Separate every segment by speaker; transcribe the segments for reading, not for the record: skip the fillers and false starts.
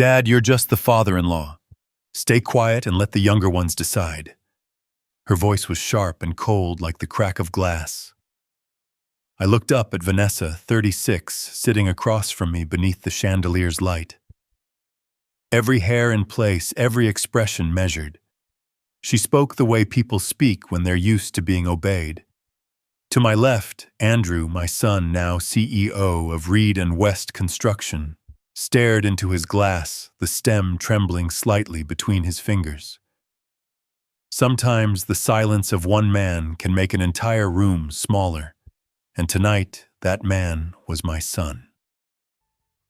Speaker 1: Dad, you're just the father-in-law. Stay quiet and let the younger ones decide. Her voice was sharp and cold like the crack of glass. I looked up at Vanessa, 36, sitting across from me beneath the chandelier's light. Every hair in place, every expression measured. She spoke the way people speak when they're used to being obeyed. To my left, Andrew, my son, now CEO of Reed and West Construction, stared into his glass, the stem trembling slightly between his fingers. Sometimes the silence of one man can make an entire room smaller, and tonight that man was my son.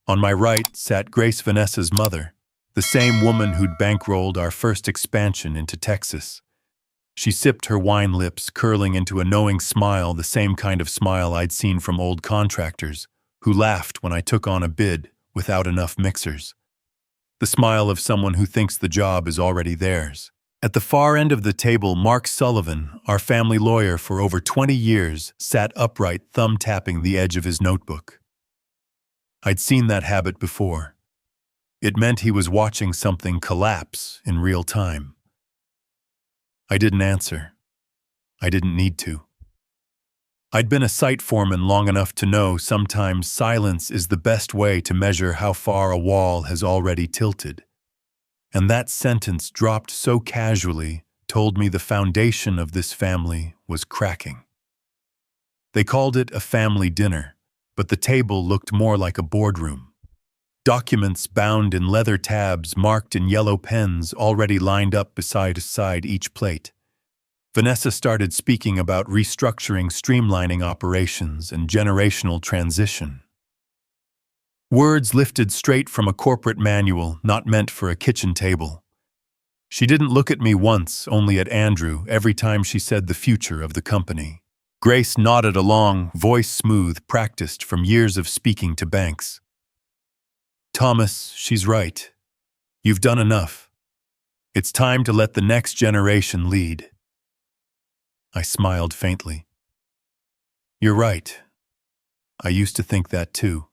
Speaker 1: On my right sat Grace, Vanessa's mother, the same woman who'd bankrolled our first expansion into Texas. She sipped her wine, lips curling into a knowing smile, the same kind of smile I'd seen from old contractors who laughed when I took on a bid without enough mixers. The smile of someone who thinks the job is already theirs. At the far end of the table, Mark Sullivan, our family lawyer for over 20 years, sat upright, thumb-tapping the edge of his notebook. I'd seen that habit before. It meant he was watching something collapse in real time. I didn't answer. I didn't need to. I'd been a site foreman long enough to know sometimes silence is the best way to measure how far a wall has already tilted. And that sentence, dropped so casually, told me the foundation of this family was cracking. They called it a family dinner, but the table looked more like a boardroom. Documents bound in leather tabs marked in yellow pens already lined up beside each plate. Vanessa started speaking about restructuring, streamlining operations, and generational transition. Words lifted straight from a corporate manual, not meant for a kitchen table. She didn't look at me once, only at Andrew, every time she said the future of the company. Grace nodded along, voice smooth, practiced from years of speaking to banks. Thomas, she's right. You've done enough. It's time to let the next generation lead. I smiled faintly. You're right. I used to think that too.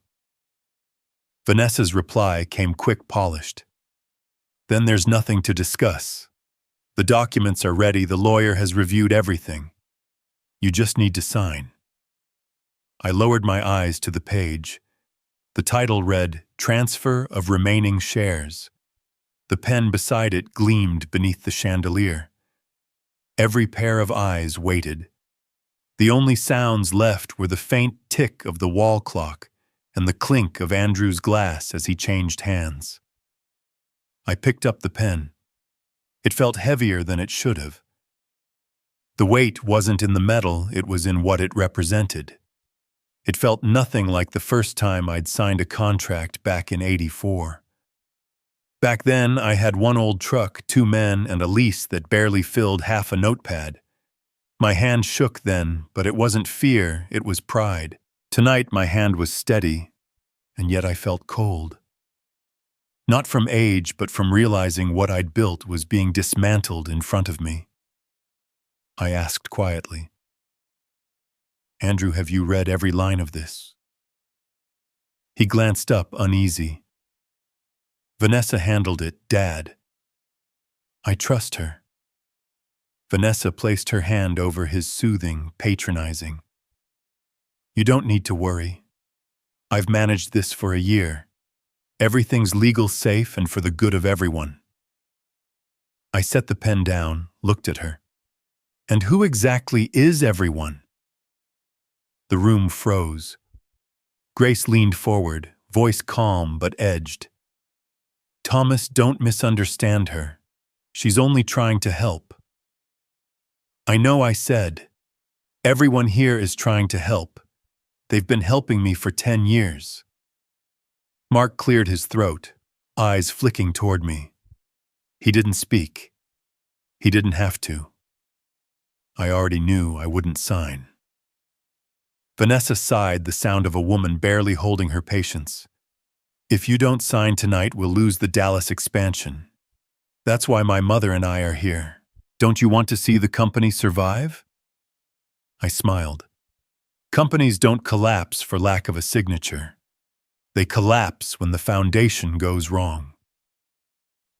Speaker 1: Vanessa's reply came quick, polished. Then there's nothing to discuss. The documents are ready, the lawyer has reviewed everything. You just need to sign. I lowered my eyes to the page. The title read, Transfer of Remaining Shares. The pen beside it gleamed beneath the chandelier. Every pair of eyes waited. The only sounds left were the faint tick of the wall clock and the clink of Andrew's glass as he changed hands. I picked up the pen. It felt heavier than it should have. The weight wasn't in the metal, it was in what it represented. It felt nothing like the first time I'd signed a contract back in '84. Back then, I had one old truck, 2 men, and a lease that barely filled half a notepad. My hand shook then, but it wasn't fear, it was pride. Tonight, my hand was steady, and yet I felt cold. Not from age, but from realizing what I'd built was being dismantled in front of me. I asked quietly, Andrew, have you read every line of this? He glanced up, uneasy. Vanessa handled it, Dad. I trust her. Vanessa placed her hand over his, soothing, patronizing. You don't need to worry. I've managed this for a year. Everything's legal, safe, and for the good of everyone. I set the pen down, looked at her. And who exactly is everyone? The room froze. Grace leaned forward, voice calm but edged. Thomas, don't misunderstand her. She's only trying to help. I know I said. Everyone here is trying to help. They've been helping me for 10 years. Mark cleared his throat, eyes flicking toward me. He didn't speak. He didn't have to. I already knew I wouldn't sign. Vanessa sighed, the sound of a woman barely holding her patience. If you don't sign tonight, we'll lose the Dallas expansion. That's why my mother and I are here. Don't you want to see the company survive? I smiled. Companies don't collapse for lack of a signature. They collapse when the foundation goes wrong.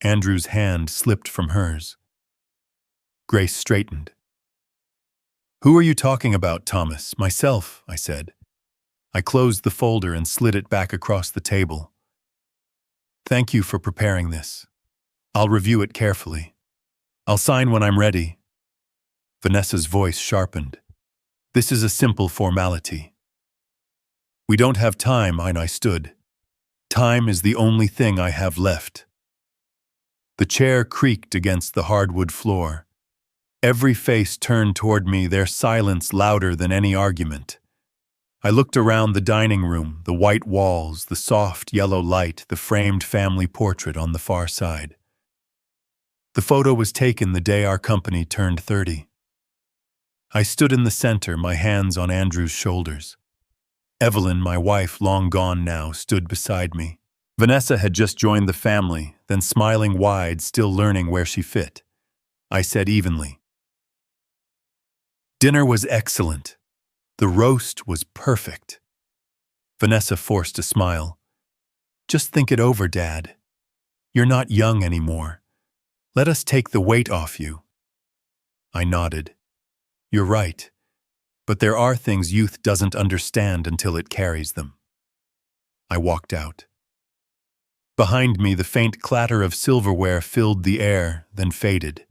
Speaker 1: Andrew's hand slipped from hers. Grace straightened. "Who are you talking about, Thomas?" "Myself," I said. I closed the folder and slid it back across the table. "Thank you for preparing this. I'll review it carefully. I'll sign when I'm ready." Vanessa's voice sharpened. "This is a simple formality." "We don't have time," I stood. "Time is the only thing I have left." The chair creaked against the hardwood floor. Every face turned toward me, their silence louder than any argument. I looked around the dining room, the white walls, the soft yellow light, the framed family portrait on the far side. The photo was taken the day our company turned 30. I stood in the center, my hands on Andrew's shoulders. Evelyn, my wife, long gone now, stood beside me. Vanessa had just joined the family, then smiling wide, still learning where she fit. I said evenly. Dinner was excellent. The roast was perfect. Vanessa forced a smile. "Just think it over, Dad. You're not young anymore. Let us take the weight off you." I nodded. "You're right. But there are things youth doesn't understand until it carries them." I walked out. Behind me, the faint clatter of silverware filled the air, then faded.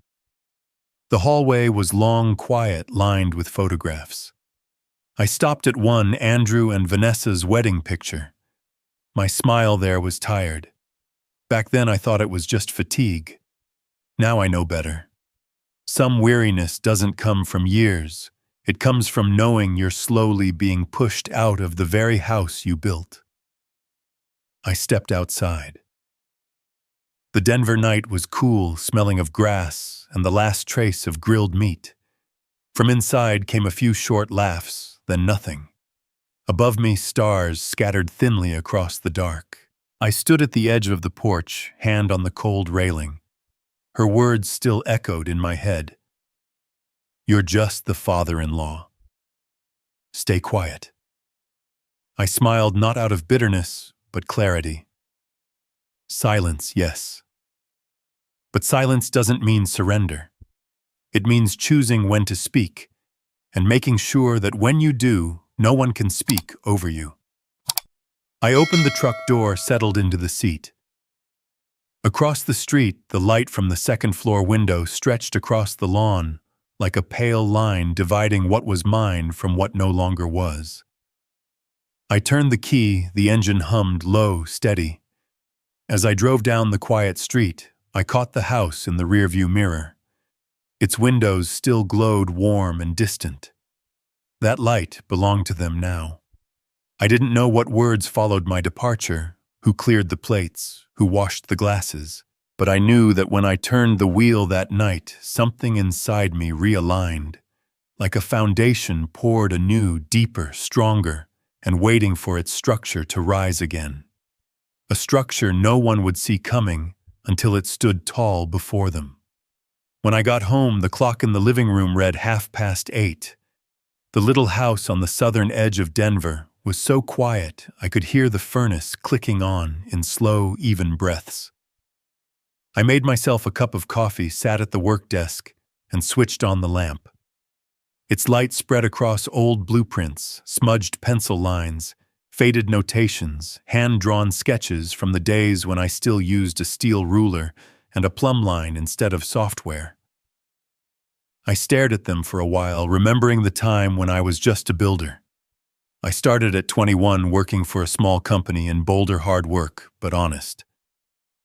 Speaker 1: The hallway was long, quiet, lined with photographs. I stopped at one, Andrew and Vanessa's wedding picture. My smile there was tired. Back then I thought it was just fatigue. Now I know better. Some weariness doesn't come from years. It comes from knowing you're slowly being pushed out of the very house you built. I stepped outside. The Denver night was cool, smelling of grass and the last trace of grilled meat. From inside came a few short laughs, then nothing. Above me, stars scattered thinly across the dark. I stood at the edge of the porch, hand on the cold railing. Her words still echoed in my head. "You're just the father-in-law. Stay quiet." I smiled, not out of bitterness, but clarity. Silence, yes. But silence doesn't mean surrender. It means choosing when to speak, and making sure that when you do, no one can speak over you. I opened the truck door, settled into the seat. Across the street, the light from the second-floor window stretched across the lawn, like a pale line dividing what was mine from what no longer was. I turned the key, the engine hummed low, steady. As I drove down the quiet street, I caught the house in the rearview mirror. Its windows still glowed warm and distant. That light belonged to them now. I didn't know what words followed my departure, who cleared the plates, who washed the glasses, but I knew that when I turned the wheel that night, something inside me realigned, like a foundation poured anew, deeper, stronger, and waiting for its structure to rise again. A structure no one would see coming until it stood tall before them. When I got home, the clock in the living room read 8:30. The little house on the southern edge of Denver was so quiet I could hear the furnace clicking on in slow, even breaths. I made myself a cup of coffee, sat at the work desk, and switched on the lamp. Its light spread across old blueprints, smudged pencil lines, faded notations, hand-drawn sketches from the days when I still used a steel ruler and a plumb line instead of software. I stared at them for a while, remembering the time when I was just a builder. I started at 21 working for a small company in Boulder, hard work, but honest.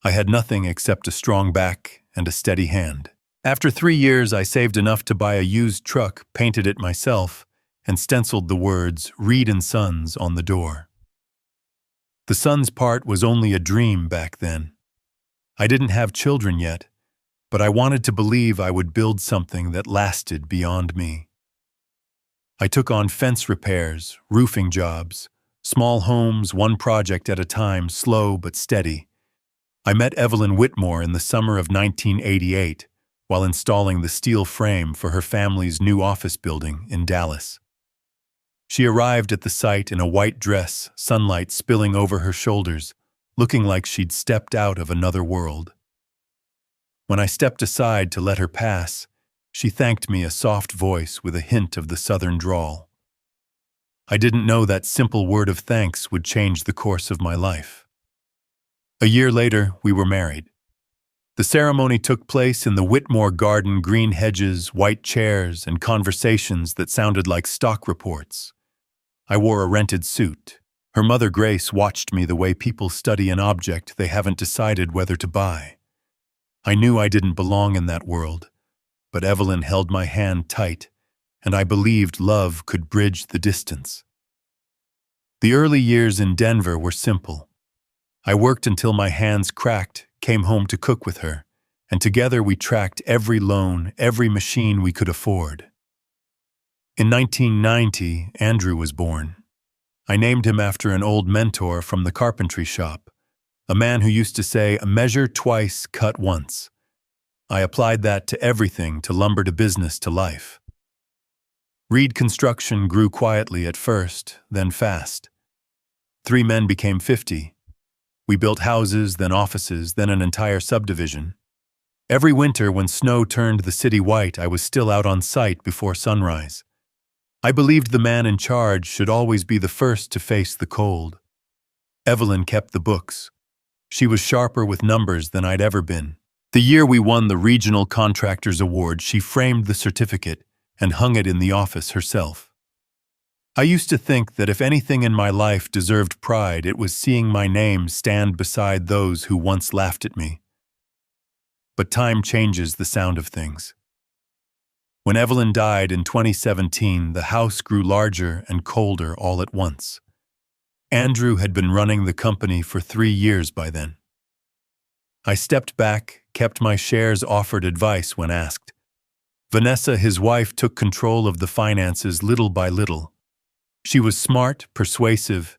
Speaker 1: I had nothing except a strong back and a steady hand. After 3 years, I saved enough to buy a used truck, painted it myself, and stenciled the words "Reed and Sons" on the door. The sons part was only a dream back then. I didn't have children yet, but I wanted to believe I would build something that lasted beyond me. I took on fence repairs, roofing jobs, small homes, one project at a time, slow but steady. I met Evelyn Whitmore in the summer of 1988 while installing the steel frame for her family's new office building in Dallas. She arrived at the site in a white dress, sunlight spilling over her shoulders, looking like she'd stepped out of another world. When I stepped aside to let her pass, she thanked me, a soft voice with a hint of the southern drawl. I didn't know that simple word of thanks would change the course of my life. A year later, we were married. The ceremony took place in the Whitmore garden, green hedges, white chairs, and conversations that sounded like stock reports. I wore a rented suit. Her mother, Grace, watched me the way people study an object they haven't decided whether to buy. I knew I didn't belong in that world, but Evelyn held my hand tight, and I believed love could bridge the distance. The early years in Denver were simple. I worked until my hands cracked, came home to cook with her, and together we tracked every loan, every machine we could afford. In 1990, Andrew was born. I named him after an old mentor from the carpentry shop, a man who used to say, "Measure twice, cut once." I applied that to everything, to lumber, to business, to life. Reed Construction grew quietly at first, then fast. 3 men became 50. We built houses, then offices, then an entire subdivision. Every winter when snow turned the city white, I was still out on site before sunrise. I believed the man in charge should always be the first to face the cold. Evelyn kept the books. She was sharper with numbers than I'd ever been. The year we won the Regional Contractors Award, she framed the certificate and hung it in the office herself. I used to think that if anything in my life deserved pride, it was seeing my name stand beside those who once laughed at me. But time changes the sound of things. When Evelyn died in 2017, the house grew larger and colder all at once. Andrew had been running the company for 3 years by then. I stepped back, kept my shares, offered advice when asked. Vanessa, his wife, took control of the finances little by little. She was smart, persuasive,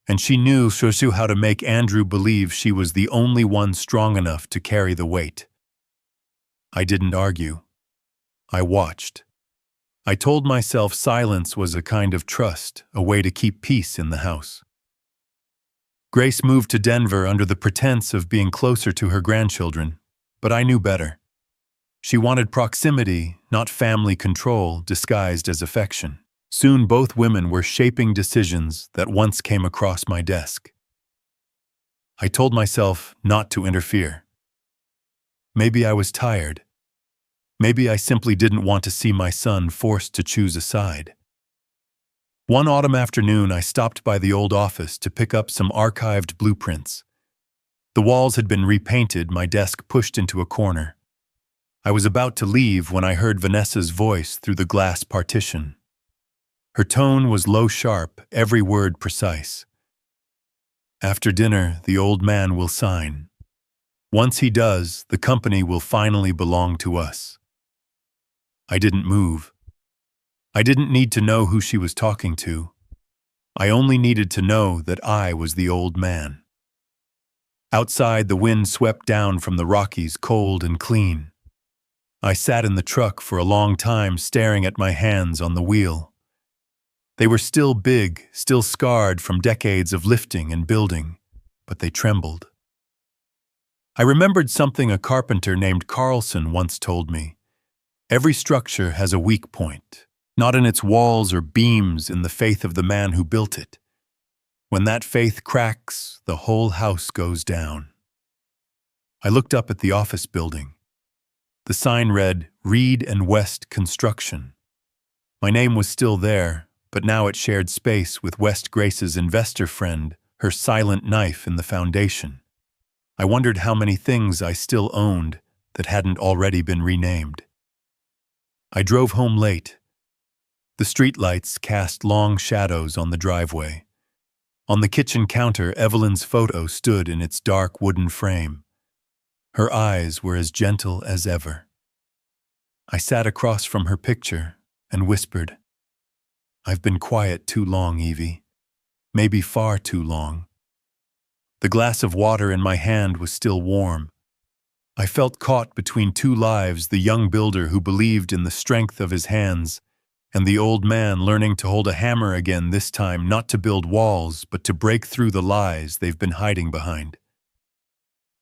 Speaker 1: and she knew how to make Andrew believe she was the only one strong enough to carry the weight. I didn't argue. I watched. I told myself silence was a kind of trust, a way to keep peace in the house. Grace moved to Denver under the pretense of being closer to her grandchildren, but I knew better. She wanted proximity, not family control disguised as affection. Soon both women were shaping decisions that once came across my desk. I told myself not to interfere. Maybe I was tired. Maybe I simply didn't want to see my son forced to choose a side. One autumn afternoon, I stopped by the old office to pick up some archived blueprints. The walls had been repainted, my desk pushed into a corner. I was about to leave when I heard Vanessa's voice through the glass partition. Her tone was low, sharp, every word precise. "After dinner, the old man will sign. Once he does, the company will finally belong to us." I didn't move. I didn't need to know who she was talking to. I only needed to know that I was the old man. Outside, the wind swept down from the Rockies, cold and clean. I sat in the truck for a long time, staring at my hands on the wheel. They were still big, still scarred from decades of lifting and building, but they trembled. I remembered something a carpenter named Carlson once told me. Every structure has a weak point, not in its walls or beams, in the faith of the man who built it. When that faith cracks, the whole house goes down. I looked up at the office building. The sign read, "Reed and West Construction." My name was still there, but now it shared space with West Grace's investor friend, her silent knife in the foundation. I wondered how many things I still owned that hadn't already been renamed. I drove home late. The streetlights cast long shadows on the driveway. On the kitchen counter, Evelyn's photo stood in its dark wooden frame. Her eyes were as gentle as ever. I sat across from her picture and whispered, "I've been quiet too long, Evie. Maybe far too long." The glass of water in my hand was still warm. I felt caught between two lives, the young builder who believed in the strength of his hands, and the old man learning to hold a hammer again, this time not to build walls, but to break through the lies they've been hiding behind.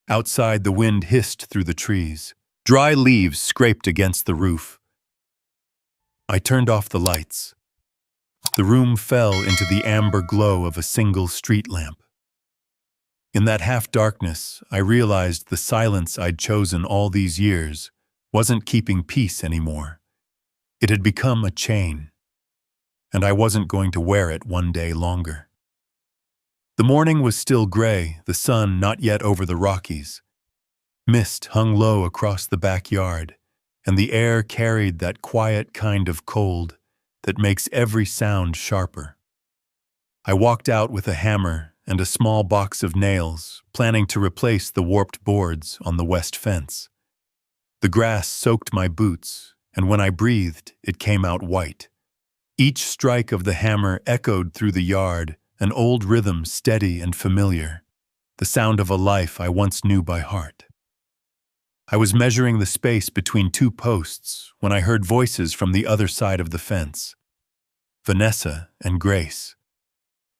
Speaker 1: Outside, the wind hissed through the trees. Dry leaves scraped against the roof. I turned off the lights. The room fell into the amber glow of a single street lamp. In that half-darkness, I realized the silence I'd chosen all these years wasn't keeping peace anymore. It had become a chain, and I wasn't going to wear it one day longer. The morning was still gray, the sun not yet over the Rockies. Mist hung low across the backyard, and the air carried that quiet kind of cold that makes every sound sharper. I walked out with a hammer and a small box of nails, planning to replace the warped boards on the west fence. The grass soaked my boots, and when I breathed, it came out white. Each strike of the hammer echoed through the yard, an old rhythm steady and familiar, the sound of a life I once knew by heart. I was measuring the space between two posts when I heard voices from the other side of the fence. Vanessa and Grace.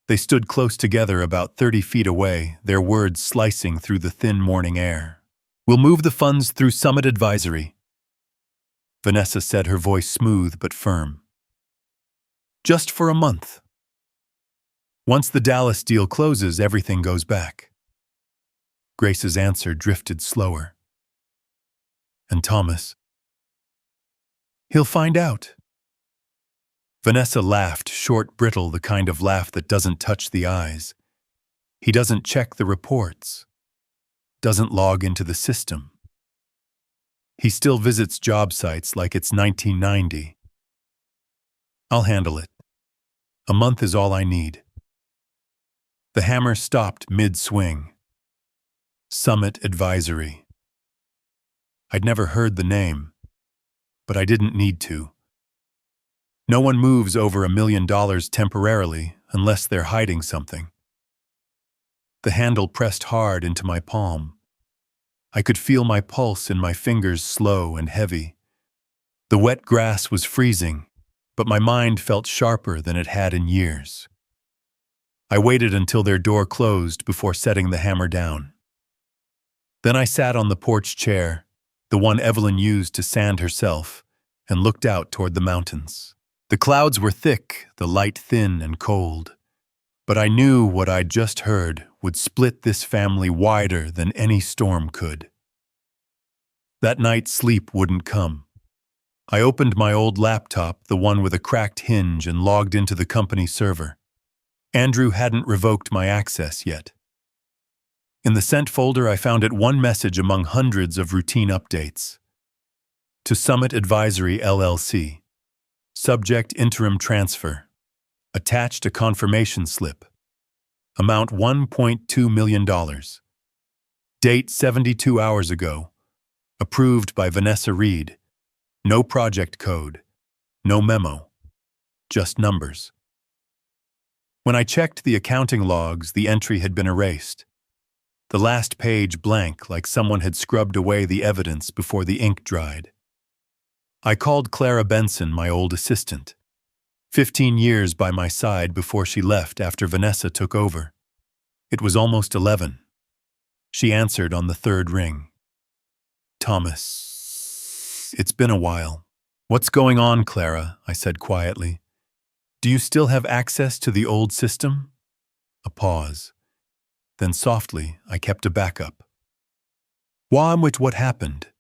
Speaker 1: They stood close together about 30 feet away, their words slicing through the thin morning air. "We'll move the funds through Summit Advisory," Vanessa said, her voice smooth but firm. "Just for a month. Once the Dallas deal closes, everything goes back." Grace's answer drifted slower. "And Thomas?" "He'll find out." Vanessa laughed, short, brittle, the kind of laugh that doesn't touch the eyes. "He doesn't check the reports, doesn't log into the system. He still visits job sites like it's 1990. I'll handle it. A month is all I need." The hammer stopped mid-swing. Summit Advisory. I'd never heard the name, but I didn't need to. No one moves over $1 million temporarily unless they're hiding something. The handle pressed hard into my palm. I could feel my pulse in my fingers, slow and heavy. The wet grass was freezing, but my mind felt sharper than it had in years. I waited until their door closed before setting the hammer down. Then I sat on the porch chair, the one Evelyn used to sand herself, and looked out toward the mountains. The clouds were thick, the light thin and cold, but I knew what I'd just heard would split this family wider than any storm could. That night, sleep wouldn't come. I opened my old laptop, the one with a cracked hinge, and logged into the company server. Andrew hadn't revoked my access yet. In the sent folder, I found it one message among hundreds of routine updates. To Summit Advisory LLC. Subject interim transfer. Attached a confirmation slip. Amount $1.2 million. Date 72 hours ago. Approved by Vanessa Reed. No project code. No memo. Just numbers. When I checked the accounting logs, the entry had been erased. The last page blank, like someone had scrubbed away the evidence before the ink dried. I called Clara Benson, my old assistant. 15 years by my side before she left after Vanessa took over. It was almost 11. She answered on the third ring. "Thomas, it's been a while." "What's going on, Clara?" I said quietly. "Do you still have access to the old system?" A pause. Then softly, I kept a backup. "With what happened?"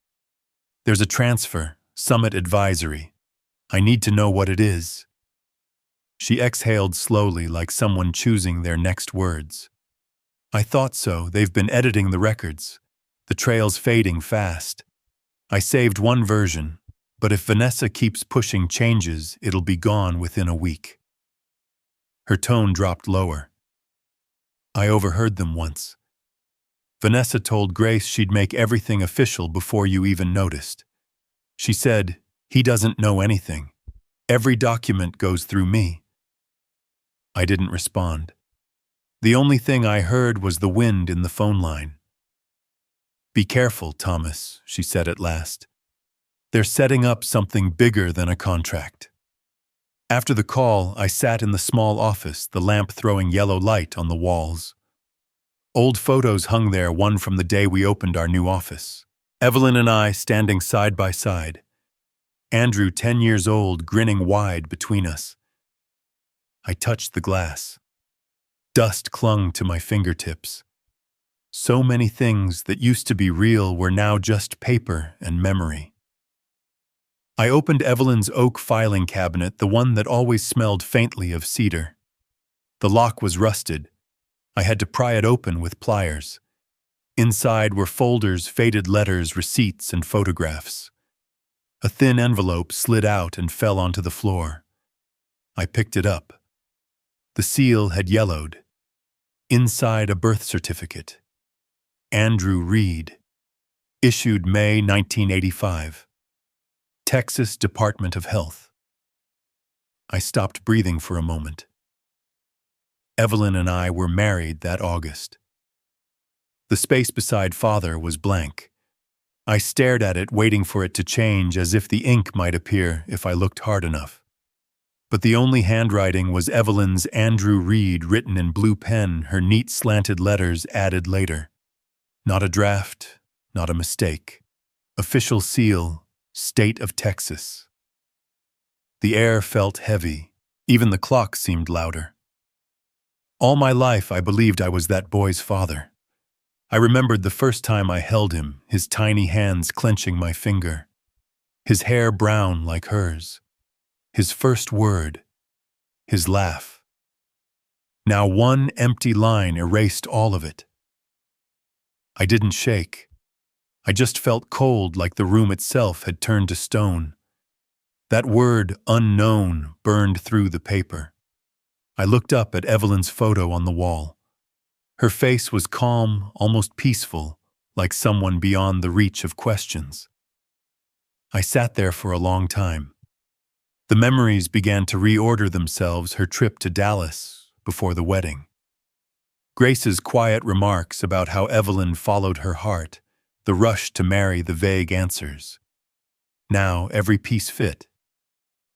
Speaker 1: "There's a transfer, Summit Advisory. I need to know what it is." She exhaled slowly, like someone choosing their next words. "I thought so. They've been editing the records. The trail's fading fast. I saved one version, but if Vanessa keeps pushing changes, it'll be gone within a week." Her tone dropped lower. "I overheard them once. Vanessa told Grace she'd make everything official before you even noticed. She said, 'He doesn't know anything. Every document goes through me.'" I didn't respond. The only thing I heard was the wind in the phone line. "Be careful, Thomas," she said at last. "They're setting up something bigger than a contract." After the call, I sat in the small office, the lamp throwing yellow light on the walls. Old photos hung there, one from the day we opened our new office. Evelyn and I standing side by side. Andrew, 10 years old, grinning wide between us. I touched the glass. Dust clung to my fingertips. So many things that used to be real were now just paper and memory. I opened Evelyn's oak filing cabinet, the one that always smelled faintly of cedar. The lock was rusted. I had to pry it open with pliers. Inside were folders, faded letters, receipts, and photographs. A thin envelope slid out and fell onto the floor. I picked it up. The seal had yellowed. Inside, a birth certificate. Andrew Reed. Issued May 1985. Texas Department of Health. I stopped breathing for a moment. Evelyn and I were married that August. The space beside father was blank. I stared at it, waiting for it to change, as if the ink might appear if I looked hard enough. But the only handwriting was Evelyn's Andrew Reed, written in blue pen, her neat slanted letters added later. Not a draft, not a mistake. Official seal, State of Texas. The air felt heavy. Even the clock seemed louder. All my life I believed I was that boy's father. I remembered the first time I held him, his tiny hands clenching my finger. His hair brown like hers. His first word. His laugh. Now one empty line erased all of it. I didn't shake. I just felt cold, like the room itself had turned to stone. That word, unknown, burned through the paper. I looked up at Evelyn's photo on the wall. Her face was calm, almost peaceful, like someone beyond the reach of questions. I sat there for a long time. The memories began to reorder themselves, her trip to Dallas before the wedding. Grace's quiet remarks about how Evelyn followed her heart, the rush to marry, the vague answers. Now every piece fit.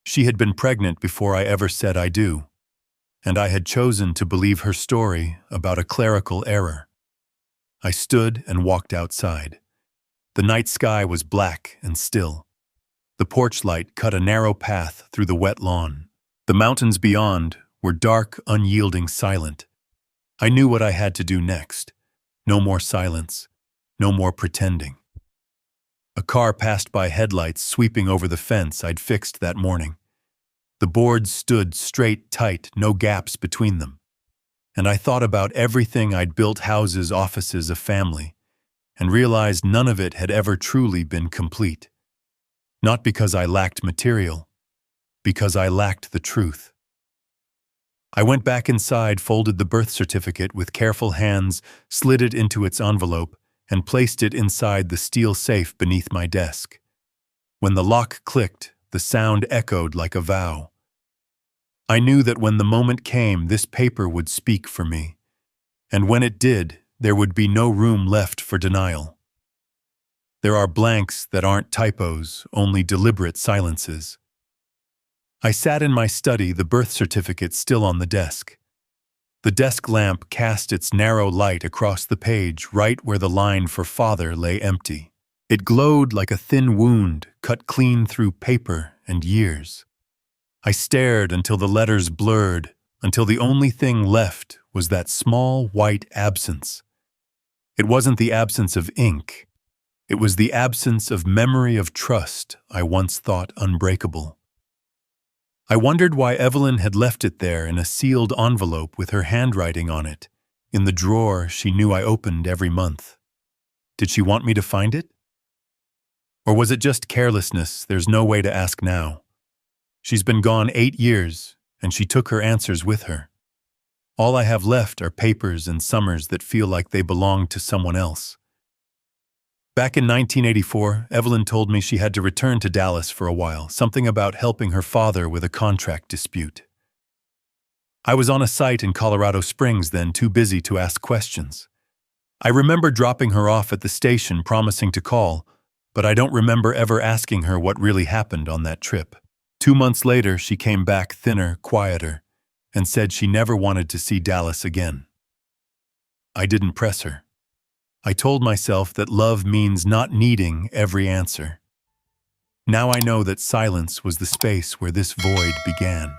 Speaker 1: She had been pregnant before I ever said I do, and I had chosen to believe her story about a clerical error. I stood and walked outside. The night sky was black and still. The porch light cut a narrow path through the wet lawn. The mountains beyond were dark, unyielding, silent. I knew what I had to do next. No more silence. No more pretending. A car passed by, headlights sweeping over the fence I'd fixed that morning. The boards stood straight, tight, no gaps between them. And I thought about everything I'd built: houses, offices, a family, and realized none of it had ever truly been complete. Not because I lacked material, because I lacked the truth. I went back inside, folded the birth certificate with careful hands, slid it into its envelope, and placed it inside the steel safe beneath my desk. When the lock clicked, the sound echoed like a vow. I knew that when the moment came, this paper would speak for me. And when it did, there would be no room left for denial. There are blanks that aren't typos, only deliberate silences. I sat in my study, the birth certificate still on the desk. The desk lamp cast its narrow light across the page, right where the line for father lay empty. It glowed like a thin wound, cut clean through paper and years. I stared until the letters blurred, until the only thing left was that small white absence. It wasn't the absence of ink. It was the absence of memory, of trust I once thought unbreakable. I wondered why Evelyn had left it there in a sealed envelope with her handwriting on it, in the drawer she knew I opened every month. Did she want me to find it? Or was it just carelessness? There's no way to ask now. She's been gone 8 years, and she took her answers with her. All I have left are papers and summers that feel like they belong to someone else. Back in 1984, Evelyn told me she had to return to Dallas for a while, something about helping her father with a contract dispute. I was on a site in Colorado Springs then, too busy to ask questions. I remember dropping her off at the station, promising to call, but I don't remember ever asking her what really happened on that trip. 2 months later, she came back thinner, quieter, and said she never wanted to see Dallas again. I didn't press her. I told myself that love means not needing every answer. Now I know that silence was the space where this void began.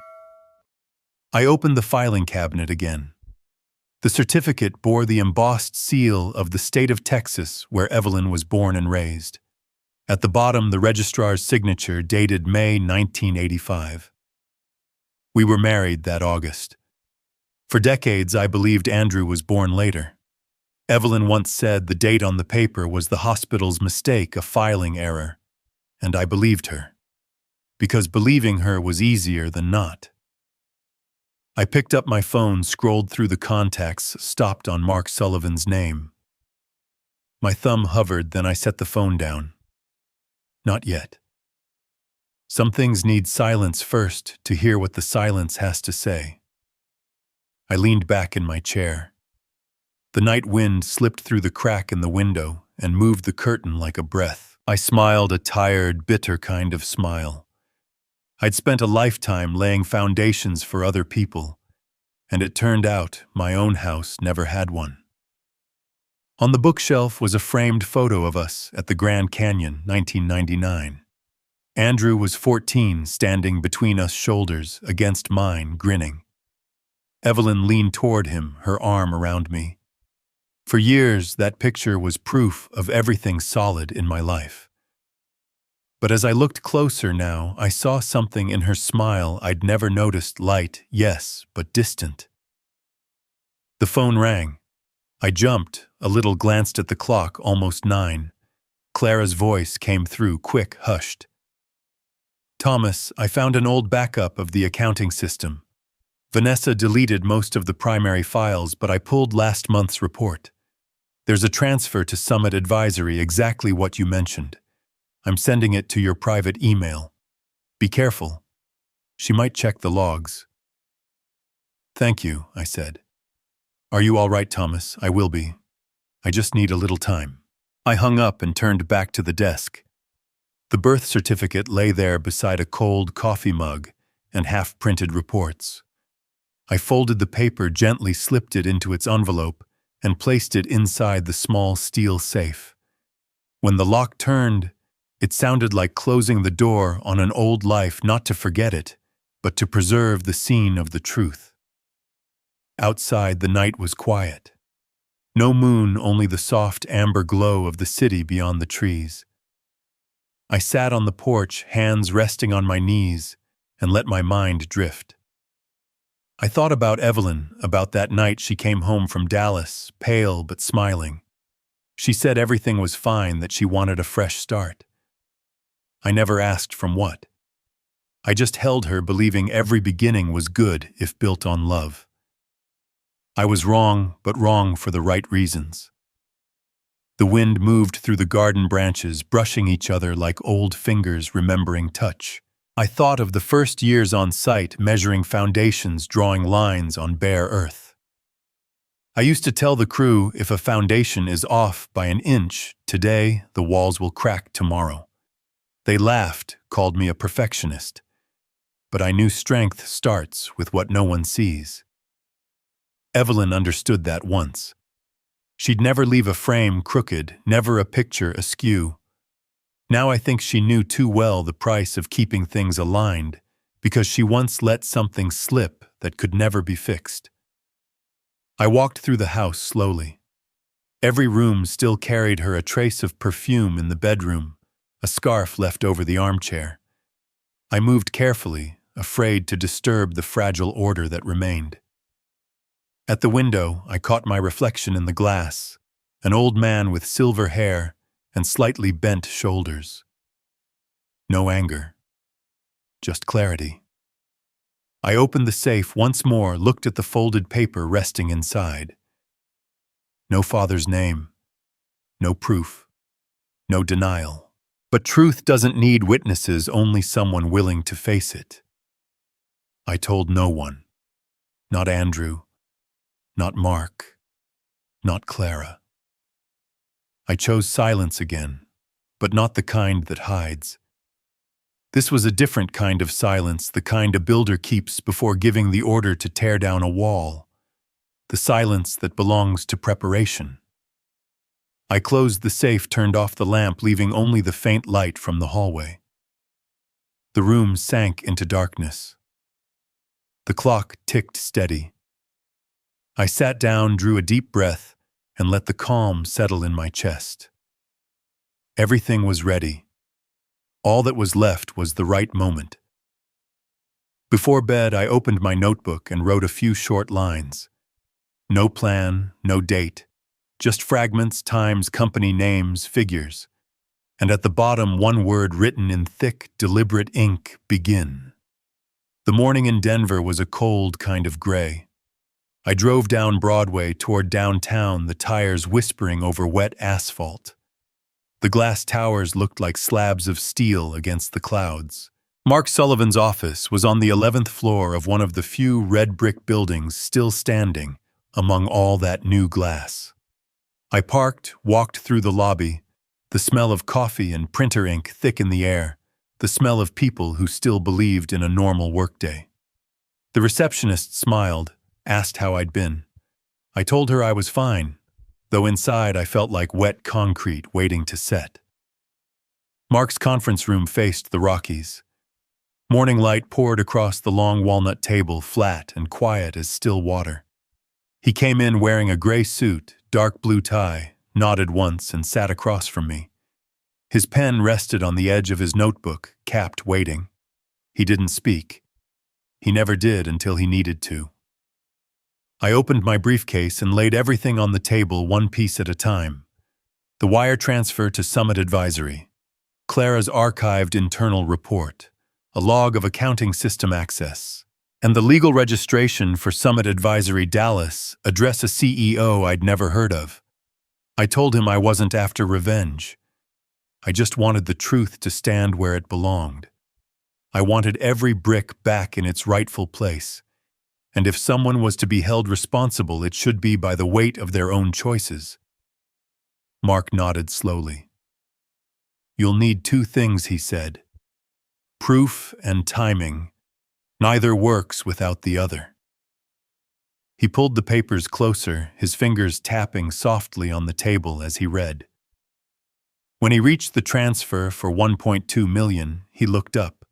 Speaker 1: I opened the filing cabinet again. The certificate bore the embossed seal of the state of Texas where Evelyn was born and raised. At the bottom, the registrar's signature dated May 1985. We were married that August. For decades, I believed Andrew was born later. Evelyn once said the date on the paper was the hospital's mistake, a filing error. And I believed her. Because believing her was easier than not. I picked up my phone, scrolled through the contacts, stopped on Mark Sullivan's name. My thumb hovered, then I set the phone down. Not yet. Some things need silence first to hear what the silence has to say. I leaned back in my chair. The night wind slipped through the crack in the window and moved the curtain like a breath. I smiled, a tired, bitter kind of smile. I'd spent a lifetime laying foundations for other people, and it turned out my own house never had one. On the bookshelf was a framed photo of us at the Grand Canyon, 1999. Andrew was 14, standing between us, shoulders against mine, grinning. Evelyn leaned toward him, her arm around me. For years, that picture was proof of everything solid in my life. But as I looked closer now, I saw something in her smile I'd never noticed, light, yes, but distant. The phone rang. I jumped, a little, glanced at the clock, almost 9. Clara's voice came through, quick, hushed. Thomas, I found an old backup of the accounting system. Vanessa deleted most of the primary files, but I pulled last month's report. There's a transfer to Summit Advisory, exactly what you mentioned. I'm sending it to your private email. Be careful. She might check the logs. Thank you, I said. Are you all right, Thomas? I will be. I just need a little time. I hung up and turned back to the desk. The birth certificate lay there beside a cold coffee mug and half-printed reports. I folded the paper, gently slipped it into its envelope, and placed it inside the small steel safe. When the lock turned, it sounded like closing the door on an old life, not to forget it, but to preserve the scene of the truth. Outside, the night was quiet. No moon, only the soft amber glow of the city beyond the trees. I sat on the porch, hands resting on my knees, and let my mind drift. I thought about Evelyn, about that night she came home from Dallas, pale but smiling. She said everything was fine, that she wanted a fresh start. I never asked from what. I just held her, believing every beginning was good if built on love. I was wrong, but wrong for the right reasons. The wind moved through the garden branches, brushing each other like old fingers remembering touch. I thought of the first years on site, measuring foundations, drawing lines on bare earth. I used to tell the crew, if a foundation is off by an inch today, the walls will crack tomorrow. They laughed, called me a perfectionist. But I knew strength starts with what no one sees. Evelyn understood that once. She'd never leave a frame crooked, never a picture askew. Now I think she knew too well the price of keeping things aligned, because she once let something slip that could never be fixed. I walked through the house slowly. Every room still carried her, a trace of perfume in the bedroom, a scarf left over the armchair. I moved carefully, afraid to disturb the fragile order that remained. At the window, I caught my reflection in the glass, an old man with silver hair and slightly bent shoulders. No anger, just clarity. I opened the safe once more, looked at the folded paper resting inside. No father's name, no proof, no denial. But truth doesn't need witnesses, only someone willing to face it. I told no one, not Andrew, not Mark, not Clara. I chose silence again, but not the kind that hides. This was a different kind of silence, the kind a builder keeps before giving the order to tear down a wall, the silence that belongs to preparation. I closed the safe, turned off the lamp, leaving only the faint light from the hallway. The room sank into darkness. The clock ticked steady. I sat down, drew a deep breath, and let the calm settle in my chest. Everything was ready. All that was left was the right moment. Before bed, I opened my notebook and wrote a few short lines. No plan, no date, just fragments, times, company names, figures. And at the bottom, one word written in thick, deliberate ink: begin. The morning in Denver was a cold kind of gray. I drove down Broadway toward downtown, the tires whispering over wet asphalt. The glass towers looked like slabs of steel against the clouds. Mark Sullivan's office was on the 11th floor of one of the few red brick buildings still standing among all that new glass. I parked, walked through the lobby, the smell of coffee and printer ink thick in the air, the smell of people who still believed in a normal workday. The receptionist smiled, asked how I'd been. I told her I was fine, though inside I felt like wet concrete waiting to set. Mark's conference room faced the Rockies. Morning light poured across the long walnut table, flat and quiet as still water. He came in wearing a gray suit, dark blue tie, nodded once and sat across from me. His pen rested on the edge of his notebook, capped, waiting. He didn't speak. He never did until he needed to. I opened my briefcase and laid everything on the table, one piece at a time. The wire transfer to Summit Advisory, Clara's archived internal report, a log of accounting system access, and the legal registration for Summit Advisory Dallas, address a CEO I'd never heard of. I told him I wasn't after revenge. I just wanted the truth to stand where it belonged. I wanted every brick back in its rightful place. And if someone was to be held responsible, it should be by the weight of their own choices. Mark nodded slowly. You'll need two things, he said. Proof and timing. Neither works without the other. He pulled the papers closer, his fingers tapping softly on the table as he read. When he reached the transfer for $1.2 million, he looked up.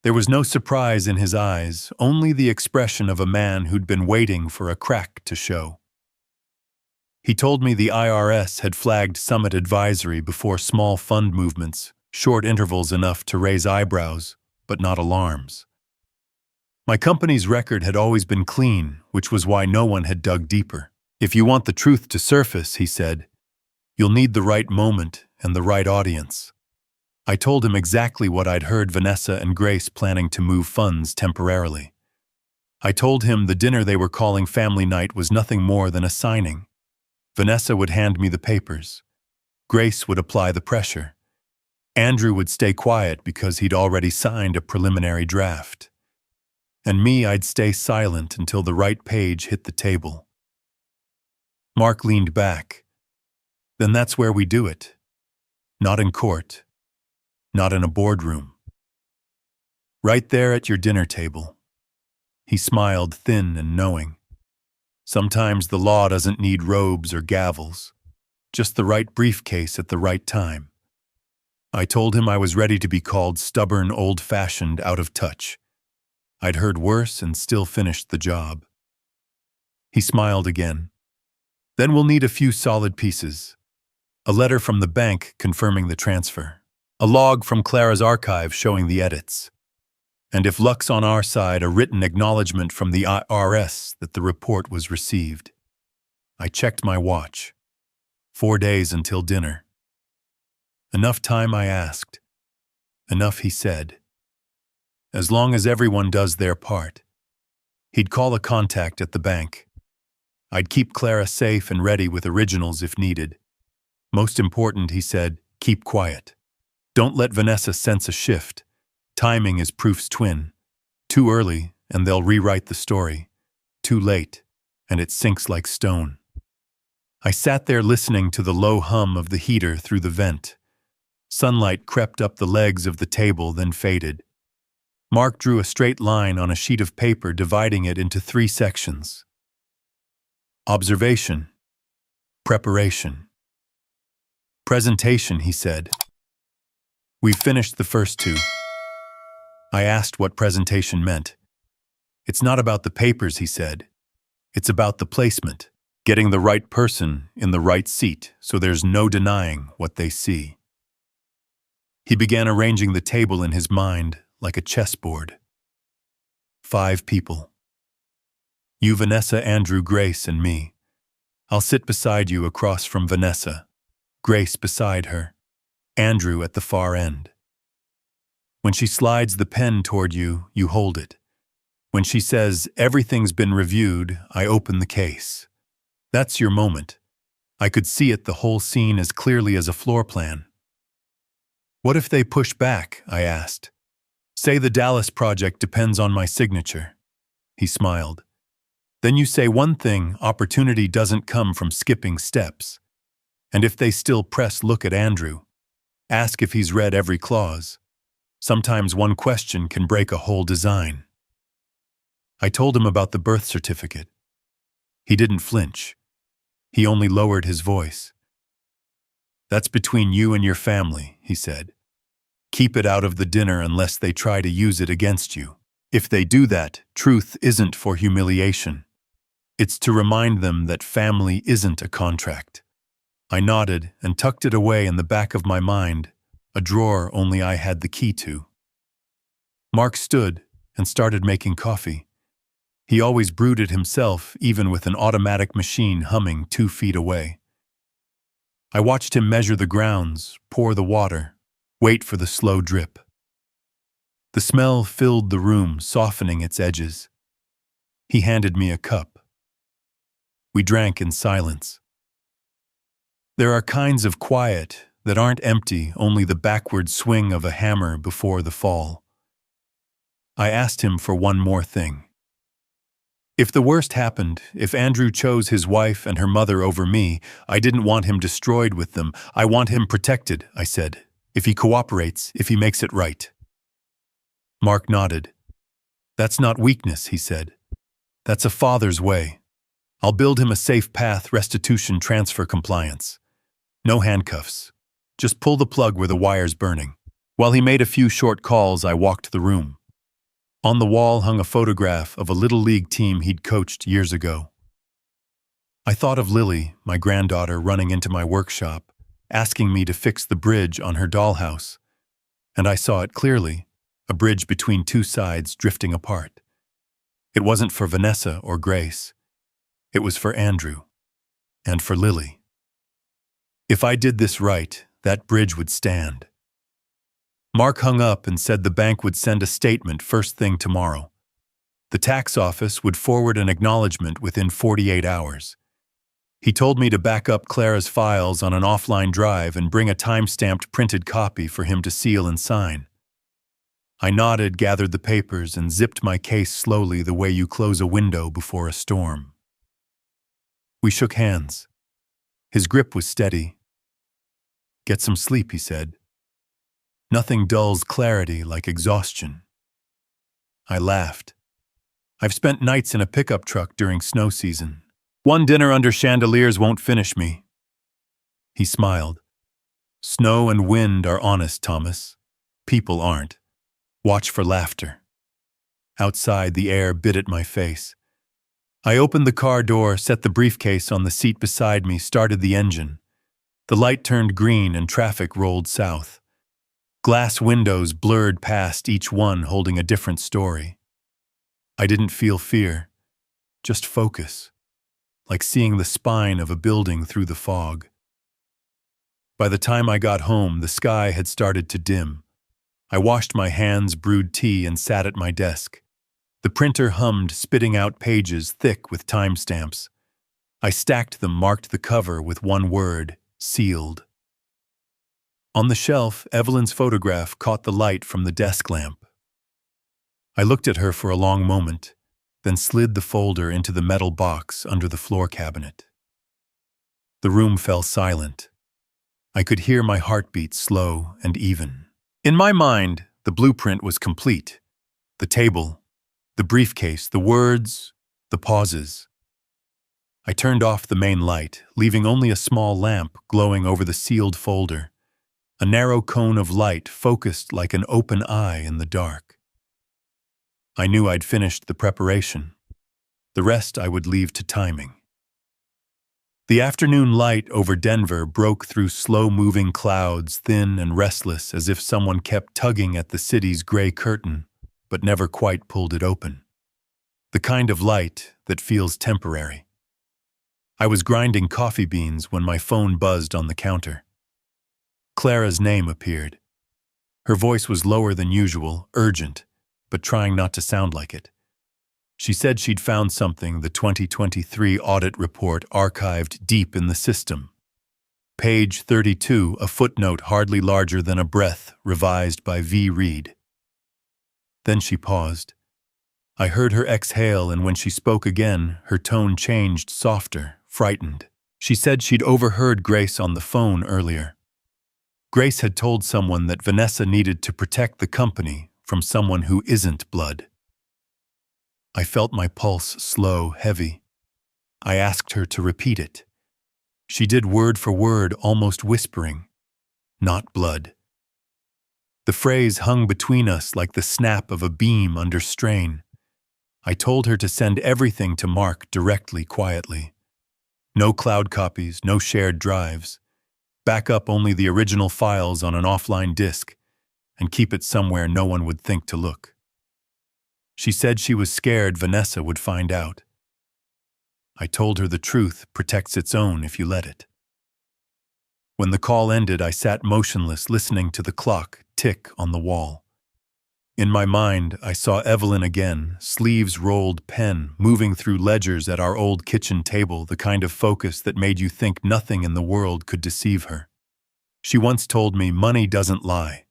Speaker 1: There was no surprise in his eyes, only the expression of a man who'd been waiting for a crack to show. He told me the IRS had flagged Summit Advisory before small fund movements, short intervals enough to raise eyebrows, but not alarms. My company's record had always been clean, which was why no one had dug deeper. If you want the truth to surface, he said, you'll need the right moment and the right audience. I told him exactly what I'd heard Vanessa and Grace planning to move funds temporarily. I told him the dinner they were calling family night was nothing more than a signing. Vanessa would hand me the papers. Grace would apply the pressure. Andrew would stay quiet because he'd already signed a preliminary draft. And me, I'd stay silent until the right page hit the table. Mark leaned back. Then that's where we do it. Not in court. Not in a boardroom. Right there at your dinner table. He smiled, thin and knowing. Sometimes the law doesn't need robes or gavels, just the right briefcase at the right time. I told him I was ready to be called stubborn, old-fashioned, out of touch. I'd heard worse and still finished the job. He smiled again. Then we'll need a few solid pieces. A letter from the bank confirming the transfer. A log from Clara's archive showing the edits. And if luck's on our side, a written acknowledgement from the IRS that the report was received. I checked my watch. 4 days until dinner. Enough time, I asked. Enough, he said. As long as everyone does their part. He'd call a contact at the bank. I'd keep Clara safe and ready with originals if needed. Most important, he said, keep quiet. Don't let Vanessa sense a shift. Timing is proof's twin. Too early, and they'll rewrite the story. Too late, and it sinks like stone. I sat there listening to the low hum of the heater through the vent. Sunlight crept up the legs of the table, then faded. Mark drew a straight line on a sheet of paper, dividing it into 3 sections. Observation. Preparation. Presentation, he said. We've finished the first two. I asked what presentation meant. It's not about the papers, he said. It's about the placement, getting the right person in the right seat so there's no denying what they see. He began arranging the table in his mind like a chessboard. 5 people. You, Vanessa, Andrew, Grace, and me. I'll sit beside you across from Vanessa, Grace beside her, Andrew at the far end. When she slides the pen toward you, you hold it. When she says, everything's been reviewed, I open the case. That's your moment. I could see it, the whole scene, as clearly as a floor plan. What if they push back? I asked. Say the Dallas project depends on my signature. He smiled. Then you say one thing: opportunity doesn't come from skipping steps. And if they still press, look at Andrew. Ask if he's read every clause. Sometimes one question can break a whole design. I told him about the birth certificate. He didn't flinch. He only lowered his voice. That's between you and your family, he said. Keep it out of the dinner unless they try to use it against you. If they do that, truth isn't for humiliation. It's to remind them that family isn't a contract. I nodded and tucked it away in the back of my mind, a drawer only I had the key to. Mark stood and started making coffee. He always brewed it himself, even with an automatic machine humming 2 feet away. I watched him measure the grounds, pour the water, wait for the slow drip. The smell filled the room, softening its edges. He handed me a cup. We drank in silence. There are kinds of quiet that aren't empty, only the backward swing of a hammer before the fall. I asked him for one more thing. If the worst happened, if Andrew chose his wife and her mother over me, I didn't want him destroyed with them. I want him protected, I said. If he cooperates, if he makes it right. Mark nodded. That's not weakness, he said. That's a father's way. I'll build him a safe path: restitution, transfer, compliance. No handcuffs. Just pull the plug where the wire's burning. While he made a few short calls, I walked the room. On the wall hung a photograph of a little league team he'd coached years ago. I thought of Lily, my granddaughter, running into my workshop, asking me to fix the bridge on her dollhouse. And I saw it clearly, a bridge between 2 sides drifting apart. It wasn't for Vanessa or Grace. It was for Andrew. And for Lily. If I did this right, that bridge would stand. Mark hung up and said the bank would send a statement first thing tomorrow. The tax office would forward an acknowledgement within 48 hours. He told me to back up Clara's files on an offline drive and bring a time-stamped printed copy for him to seal and sign. I nodded, gathered the papers, and zipped my case slowly, the way you close a window before a storm. We shook hands. His grip was steady. Get some sleep, he said. Nothing dulls clarity like exhaustion. I laughed. I've spent nights in a pickup truck during snow season. One dinner under chandeliers won't finish me. He smiled. Snow and wind are honest, Thomas. People aren't. Watch for laughter. Outside, the air bit at my face. I opened the car door, set the briefcase on the seat beside me, started the engine. The light turned green and traffic rolled south. Glass windows blurred past, each one holding a different story. I didn't feel fear, just focus, like seeing the spine of a building through the fog. By the time I got home, the sky had started to dim. I washed my hands, brewed tea, and sat at my desk. The printer hummed, spitting out pages thick with timestamps. I stacked them, marked the cover with one word: sealed. On the shelf, Evelyn's photograph caught the light from the desk lamp. I looked at her for a long moment, then slid the folder into the metal box under the floor cabinet. The room fell silent. I could hear my heartbeat slow and even. In my mind, the blueprint was complete. The table, the briefcase, the words, the pauses. I turned off the main light, leaving only a small lamp glowing over the sealed folder, a narrow cone of light focused like an open eye in the dark. I knew I'd finished the preparation. The rest I would leave to timing. The afternoon light over Denver broke through slow-moving clouds, thin and restless, as if someone kept tugging at the city's gray curtain, but never quite pulled it open. The kind of light that feels temporary. I was grinding coffee beans when my phone buzzed on the counter. Clara's name appeared. Her voice was lower than usual, urgent, but trying not to sound like it. She said she'd found something, the 2023 audit report archived deep in the system. Page 32, a footnote hardly larger than a breath, revised by V. Reed. Then she paused. I heard her exhale, and when she spoke again, her tone changed, softer, frightened. She said she'd overheard Grace on the phone earlier. Grace had told someone that Vanessa needed to protect the company from someone who isn't blood. I felt my pulse slow, heavy. I asked her to repeat it. She did word for word, almost whispering, "Not blood." The phrase hung between us like the snap of a beam under strain. I told her to send everything to Mark directly, quietly. No cloud copies, no shared drives. Back up only the original files on an offline disk, and keep it somewhere no one would think to look. She said she was scared Vanessa would find out. I told her the truth protects its own if you let it. When the call ended, I sat motionless, listening to the clock tick on the wall. In my mind, I saw Evelyn again, sleeves rolled, pen, moving through ledgers at our old kitchen table, the kind of focus that made you think nothing in the world could deceive her. She once told me, money doesn't lie.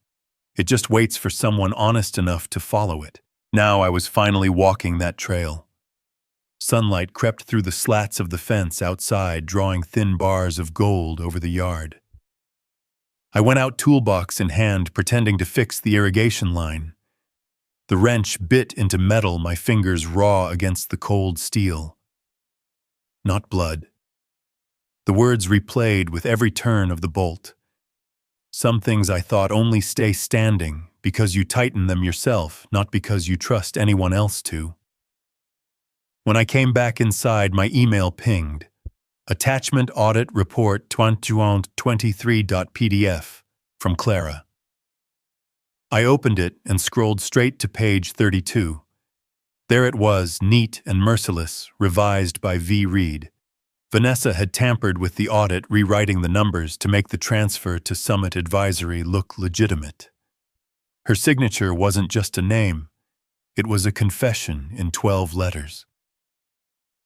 Speaker 1: It just waits for someone honest enough to follow it. Now I was finally walking that trail. Sunlight crept through the slats of the fence outside, drawing thin bars of gold over the yard. I went out toolbox in hand, pretending to fix the irrigation line. The wrench bit into metal, my fingers raw against the cold steel. Not blood. The words replayed with every turn of the bolt. Some things I thought only stay standing because you tighten them yourself, not because you trust anyone else to. When I came back inside, my email pinged. Attachment Audit Report 2023.pdf from Clara. I opened it and scrolled straight to page 32. There it was, neat and merciless, revised by V. Reed. Vanessa had tampered with the audit, rewriting the numbers to make the transfer to Summit Advisory look legitimate. Her signature wasn't just a name. It was a confession in 12 letters.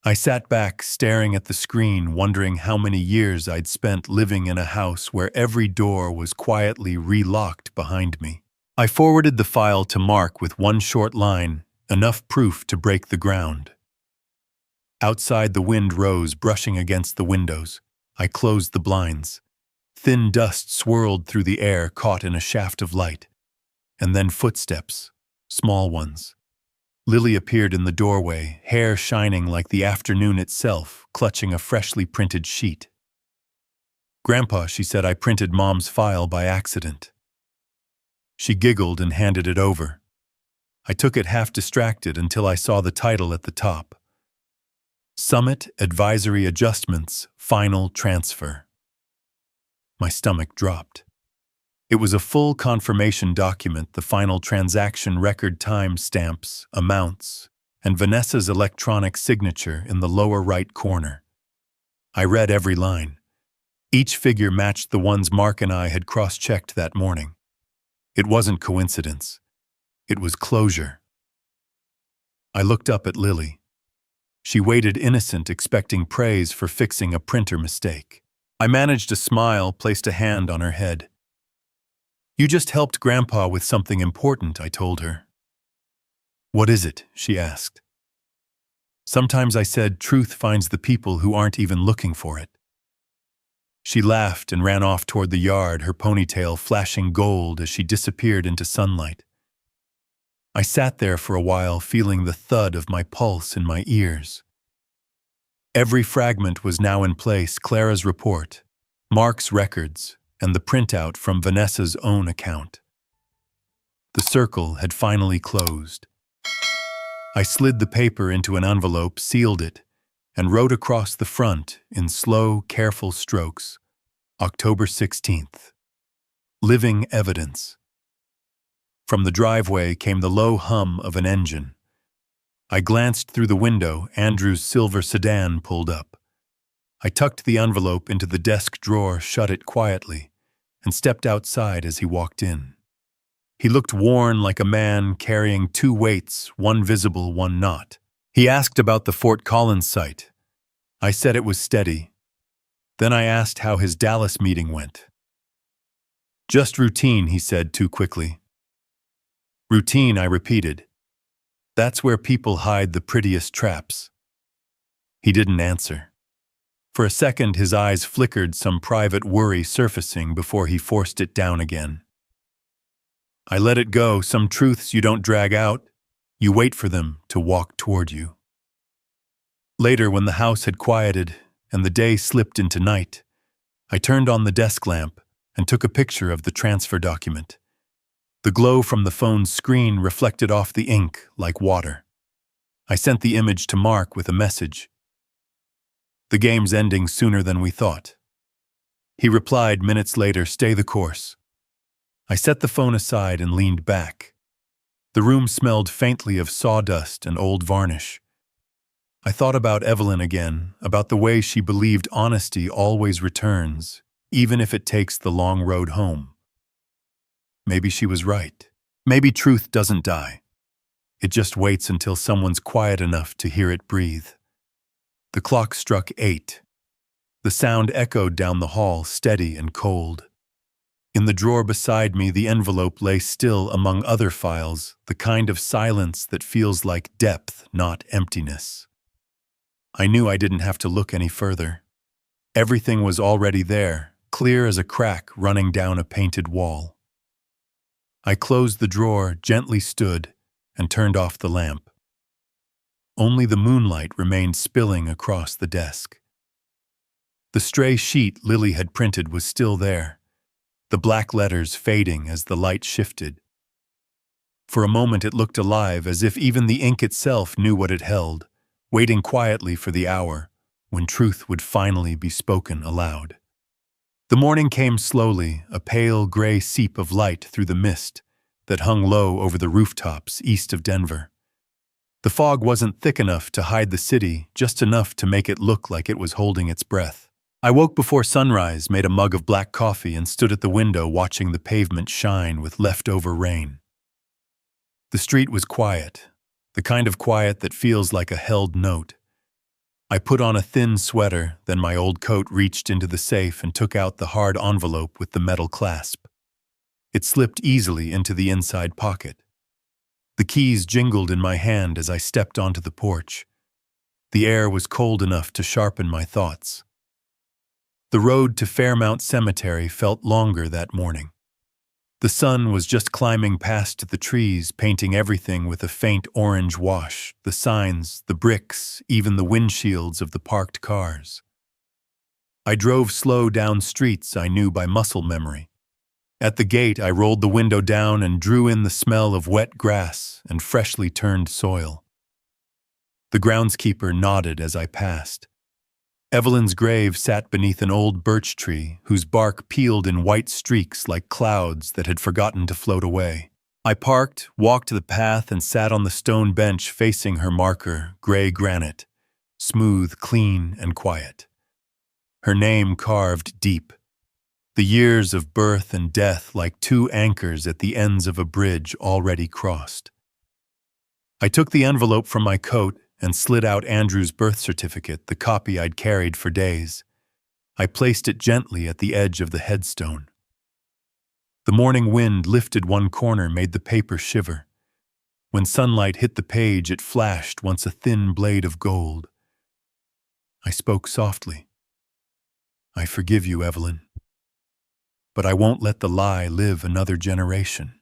Speaker 1: I sat back, staring at the screen, wondering how many years I'd spent living in a house where every door was quietly relocked behind me. I forwarded the file to Mark with one short line, enough proof to break the ground. Outside, the wind rose, brushing against the windows. I closed the blinds. Thin dust swirled through the air, caught in a shaft of light. And then footsteps, small ones. Lily appeared in the doorway, hair shining like the afternoon itself, clutching a freshly printed sheet. "Grandpa," she said, "I printed Mom's file by accident." She giggled and handed it over. I took it half distracted until I saw the title at the top. Summit Advisory Adjustments, Final Transfer. My stomach dropped. It was a full confirmation document, the final transaction record, time stamps, amounts, and Vanessa's electronic signature in the lower right corner. I read every line. Each figure matched the ones Mark and I had cross-checked that morning. It wasn't coincidence. It was closure. I looked up at Lily. She waited innocent, expecting praise for fixing a printer mistake. I managed a smile, placed a hand on her head. "You just helped Grandpa with something important," I told her. "What is it?" she asked. Sometimes, I said, truth finds the people who aren't even looking for it. She laughed and ran off toward the yard, her ponytail flashing gold as she disappeared into sunlight. I sat there for a while, feeling the thud of my pulse in my ears. Every fragment was now in place: Clara's report, Mark's records, and the printout from Vanessa's own account. The circle had finally closed. I slid the paper into an envelope, sealed it, and wrote across the front in slow, careful strokes, October 16th. Living evidence. From the driveway came the low hum of an engine. I glanced through the window. Andrew's silver sedan pulled up. I tucked the envelope into the desk drawer, shut it quietly, and stepped outside as he walked in. He looked worn, like a man carrying two weights, one visible, one not. He asked about the Fort Collins site. I said it was steady. Then I asked how his Dallas meeting went. Just routine, he said too quickly. Routine, I repeated. That's where people hide the prettiest traps. He didn't answer. For a second, his eyes flickered, some private worry surfacing before he forced it down again. I let it go. Some truths you don't drag out. You wait for them to walk toward you. Later, when the house had quieted and the day slipped into night, I turned on the desk lamp and took a picture of the transfer document. The glow from the phone's screen reflected off the ink like water. I sent the image to Mark with a message. The game's ending sooner than we thought. He replied minutes later, stay the course. I set the phone aside and leaned back. The room smelled faintly of sawdust and old varnish. I thought about Evelyn again, about the way she believed honesty always returns, even if it takes the long road home. Maybe she was right. Maybe truth doesn't die. It just waits until someone's quiet enough to hear it breathe. The clock struck 8. The sound echoed down the hall, steady and cold. In the drawer beside me, the envelope lay still among other files, the kind of silence that feels like depth, not emptiness. I knew I didn't have to look any further. Everything was already there, clear as a crack running down a painted wall. I closed the drawer, gently stood, and turned off the lamp. Only the moonlight remained spilling across the desk. The stray sheet Lily had printed was still there, the black letters fading as the light shifted. For a moment it looked alive, as if even the ink itself knew what it held, waiting quietly for the hour when truth would finally be spoken aloud. The morning came slowly, a pale gray seep of light through the mist that hung low over the rooftops east of Denver. The fog wasn't thick enough to hide the city, just enough to make it look like it was holding its breath. I woke before sunrise, made a mug of black coffee, and stood at the window watching the pavement shine with leftover rain. The street was quiet, the kind of quiet that feels like a held note. I put on a thin sweater, then my old coat, reached into the safe and took out the hard envelope with the metal clasp. It slipped easily into the inside pocket. The keys jingled in my hand as I stepped onto the porch. The air was cold enough to sharpen my thoughts. The road to Fairmount Cemetery felt longer that morning. The sun was just climbing past the trees, painting everything with a faint orange wash, the signs, the bricks, even the windshields of the parked cars. I drove slow down streets I knew by muscle memory. At the gate, I rolled the window down and drew in the smell of wet grass and freshly turned soil. The groundskeeper nodded as I passed. Evelyn's grave sat beneath an old birch tree whose bark peeled in white streaks like clouds that had forgotten to float away. I parked, walked the path, and sat on the stone bench facing her marker, gray granite, smooth, clean, and quiet. Her name carved deep. The years of birth and death like two anchors at the ends of a bridge already crossed. I took the envelope from my coat and slid out Andrew's birth certificate, the copy I'd carried for days. I placed it gently at the edge of the headstone. The morning wind lifted one corner, made the paper shiver. When sunlight hit the page, it flashed, once a thin blade of gold. I spoke softly. I forgive you, Evelyn. But I won't let the lie live another generation.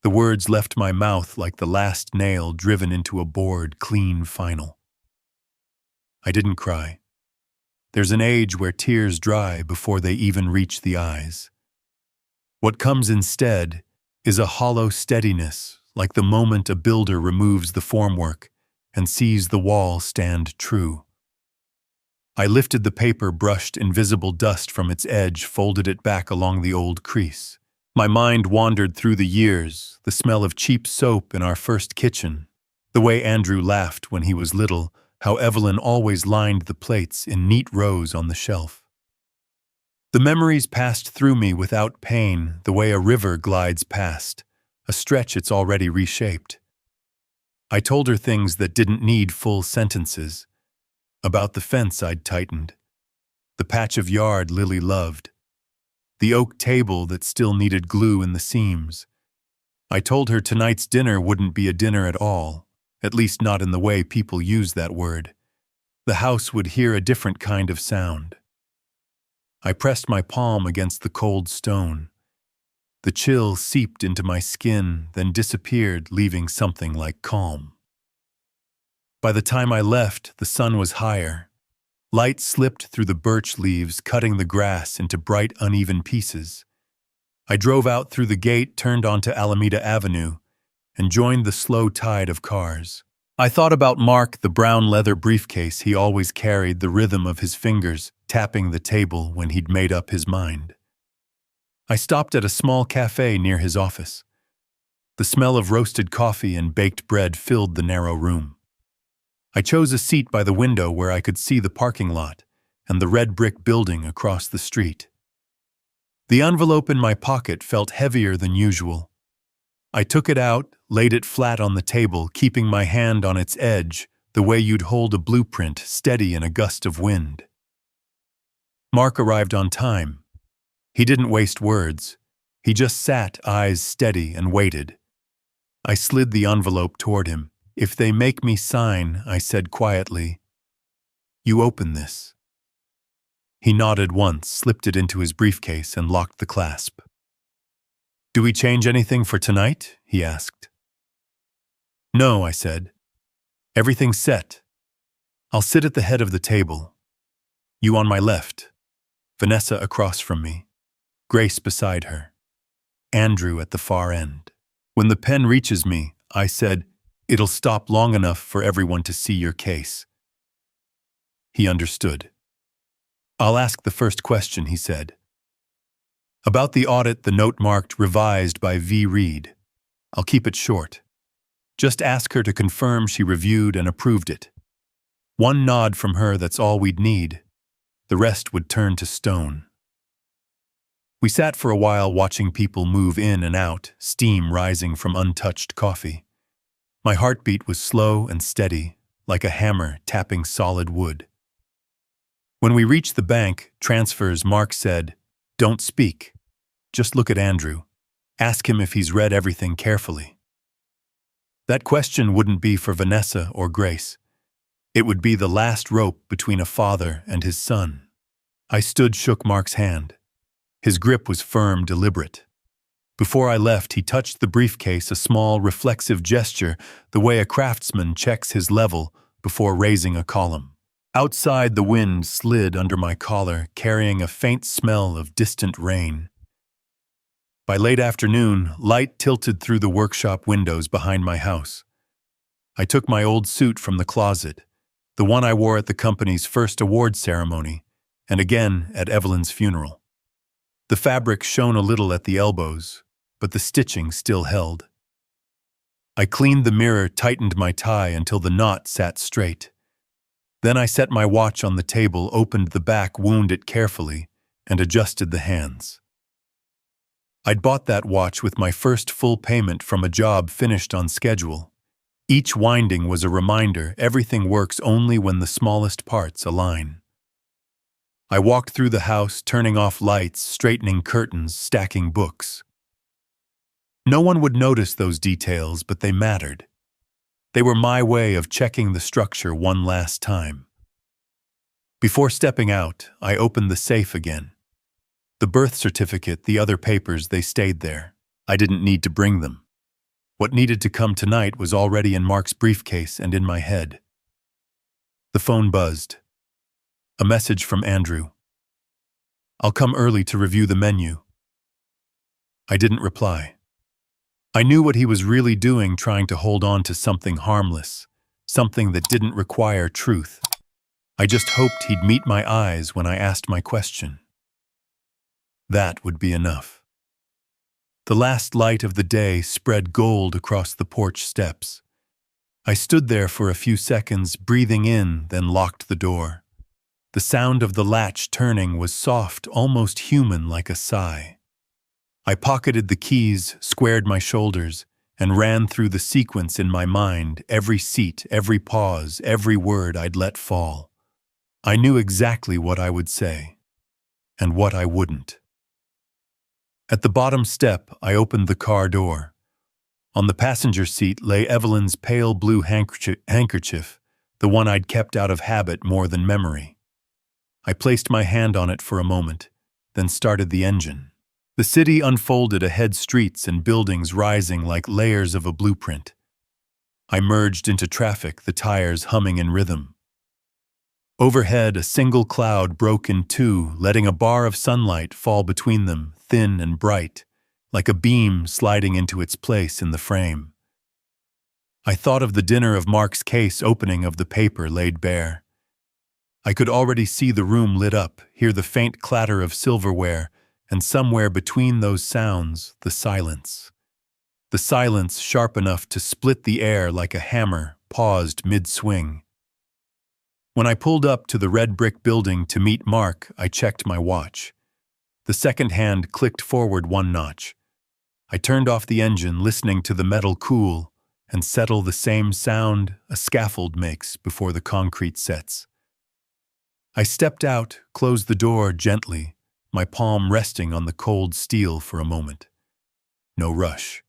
Speaker 1: The words left my mouth like the last nail driven into a bored, clean final. I didn't cry. There's an age where tears dry before they even reach the eyes. What comes instead is a hollow steadiness, like the moment a builder removes the formwork and sees the wall stand true. I lifted the paper, brushed invisible dust from its edge, folded it back along the old crease. My mind wandered through the years, the smell of cheap soap in our first kitchen, the way Andrew laughed when he was little, how Evelyn always lined the plates in neat rows on the shelf. The memories passed through me without pain, the way a river glides past, a stretch it's already reshaped. I told her things that didn't need full sentences, about the fence I'd tightened, the patch of yard Lily loved, the oak table that still needed glue in the seams. I told her tonight's dinner wouldn't be a dinner at all, at least not in the way people use that word. The house would hear a different kind of sound. I pressed my palm against the cold stone. The chill seeped into my skin, then disappeared, leaving something like calm. By the time I left, the sun was higher. Light slipped through the birch leaves, cutting the grass into bright, uneven pieces. I drove out through the gate, turned onto Alameda Avenue, and joined the slow tide of cars. I thought about Mark, the brown leather briefcase he always carried, the rhythm of his fingers tapping the table when he'd made up his mind. I stopped at a small cafe near his office. The smell of roasted coffee and baked bread filled the narrow room. I chose a seat by the window where I could see the parking lot and the red brick building across the street. The envelope in my pocket felt heavier than usual. I took it out, laid it flat on the table, keeping my hand on its edge, the way you'd hold a blueprint, steady in a gust of wind. Mark arrived on time. He didn't waste words. He just sat, eyes steady, and waited. I slid the envelope toward him. "If they make me sign," I said quietly, "you open this." He nodded once, slipped it into his briefcase, and locked the clasp. "Do we change anything for tonight?" he asked. "No," I said. "Everything's set. I'll sit at the head of the table. You on my left, Vanessa across from me, Grace beside her, Andrew at the far end. When the pen reaches me," I said, "it'll stop long enough for everyone to see your case." He understood. "I'll ask the first question," he said. "About the audit, the note marked revised by V. Reed. I'll keep it short. Just ask her to confirm she reviewed and approved it. One nod from her, that's all we'd need. The rest would turn to stone." We sat for a while watching people move in and out, steam rising from untouched coffee. My heartbeat was slow and steady, like a hammer tapping solid wood. When we reached the bank transfers, Mark said, "Don't speak. Just look at Andrew. Ask him if he's read everything carefully." That question wouldn't be for Vanessa or Grace. It would be the last rope between a father and his son. I stood, shook Mark's hand. His grip was firm, deliberate. Before I left, he touched the briefcase, a small, reflexive gesture, the way a craftsman checks his level before raising a column. Outside, the wind slid under my collar, carrying a faint smell of distant rain. By late afternoon, light tilted through the workshop windows behind my house. I took my old suit from the closet, the one I wore at the company's first award ceremony, and again at Evelyn's funeral. The fabric shone a little at the elbows, but the stitching still held. I cleaned the mirror, tightened my tie until the knot sat straight. Then I set my watch on the table, opened the back, wound it carefully, and adjusted the hands. I'd bought that watch with my first full payment from a job finished on schedule. Each winding was a reminder everything works only when the smallest parts align. I walked through the house, turning off lights, straightening curtains, stacking books. No one would notice those details, but they mattered. They were my way of checking the structure one last time. Before stepping out, I opened the safe again. The birth certificate, the other papers, they stayed there. I didn't need to bring them. What needed to come tonight was already in Mark's briefcase and in my head. The phone buzzed. A message from Andrew. "I'll come early to review the menu." I didn't reply. I knew what he was really doing, trying to hold on to something harmless, something that didn't require truth. I just hoped he'd meet my eyes when I asked my question. That would be enough. The last light of the day spread gold across the porch steps. I stood there for a few seconds, breathing in, then locked the door. The sound of the latch turning was soft, almost human, like a sigh. I pocketed the keys, squared my shoulders, and ran through the sequence in my mind, every seat, every pause, every word I'd let fall. I knew exactly what I would say, and what I wouldn't. At the bottom step, I opened the car door. On the passenger seat lay Evelyn's pale blue handkerchief, the one I'd kept out of habit more than memory. I placed my hand on it for a moment, then started the engine. The city unfolded ahead, streets and buildings rising like layers of a blueprint. I merged into traffic, the tires humming in rhythm. Overhead, a single cloud broke in two, letting a bar of sunlight fall between them, thin and bright, like a beam sliding into its place in the frame. I thought of the dinner, of Mark's case opening, of the paper laid bare. I could already see the room lit up, hear the faint clatter of silverware, and somewhere between those sounds, the silence. The silence, sharp enough to split the air like a hammer, paused mid-swing. When I pulled up to the red brick building to meet Mark, I checked my watch. The second hand clicked forward one notch. I turned off the engine, listening to the metal cool and settle, the same sound a scaffold makes before the concrete sets. I stepped out, closed the door gently, my palm resting on the cold steel for a moment. No rush.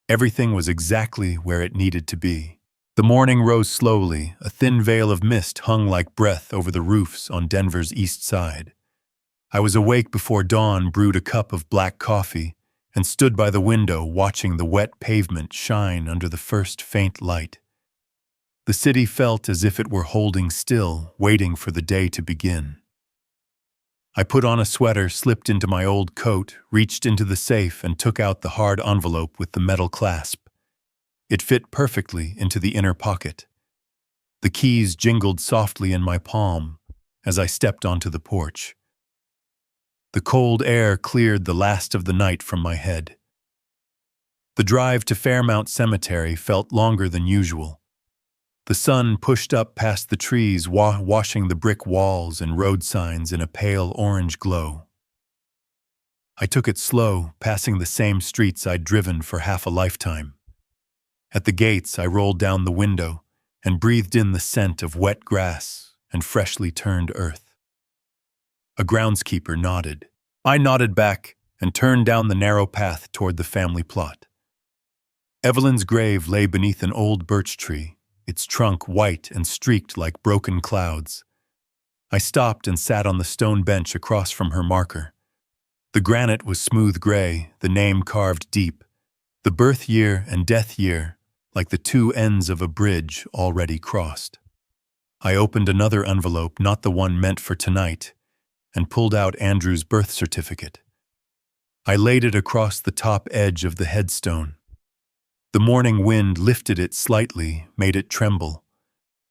Speaker 1: Everything was exactly where it needed to be. The morning rose slowly, a thin veil of mist hung like breath over the roofs on Denver's east side. I was awake before dawn, brewed a cup of black coffee, and stood by the window watching the wet pavement shine under the first faint light. The city felt as if it were holding still, waiting for the day to begin. I put on a sweater, slipped into my old coat, reached into the safe and took out the hard envelope with the metal clasp. It fit perfectly into the inner pocket. The keys jingled softly in my palm as I stepped onto the porch. The cold air cleared the last of the night from my head. The drive to Fairmount Cemetery felt longer than usual. The sun pushed up past the trees, washing the brick walls and road signs in a pale orange glow. I took it slow, passing the same streets I'd driven for half a lifetime. At the gates, I rolled down the window and breathed in the scent of wet grass and freshly turned earth. A groundskeeper nodded. I nodded back and turned down the narrow path toward the family plot. Evelyn's grave lay beneath an old birch tree, its trunk white and streaked like broken clouds. I stopped and sat on the stone bench across from her marker. The granite was smooth gray, the name carved deep, the birth year and death year, like the two ends of a bridge already crossed. I opened another envelope, not the one meant for tonight, and pulled out Andrew's birth certificate. I laid it across the top edge of the headstone. The morning wind lifted it slightly, made it tremble.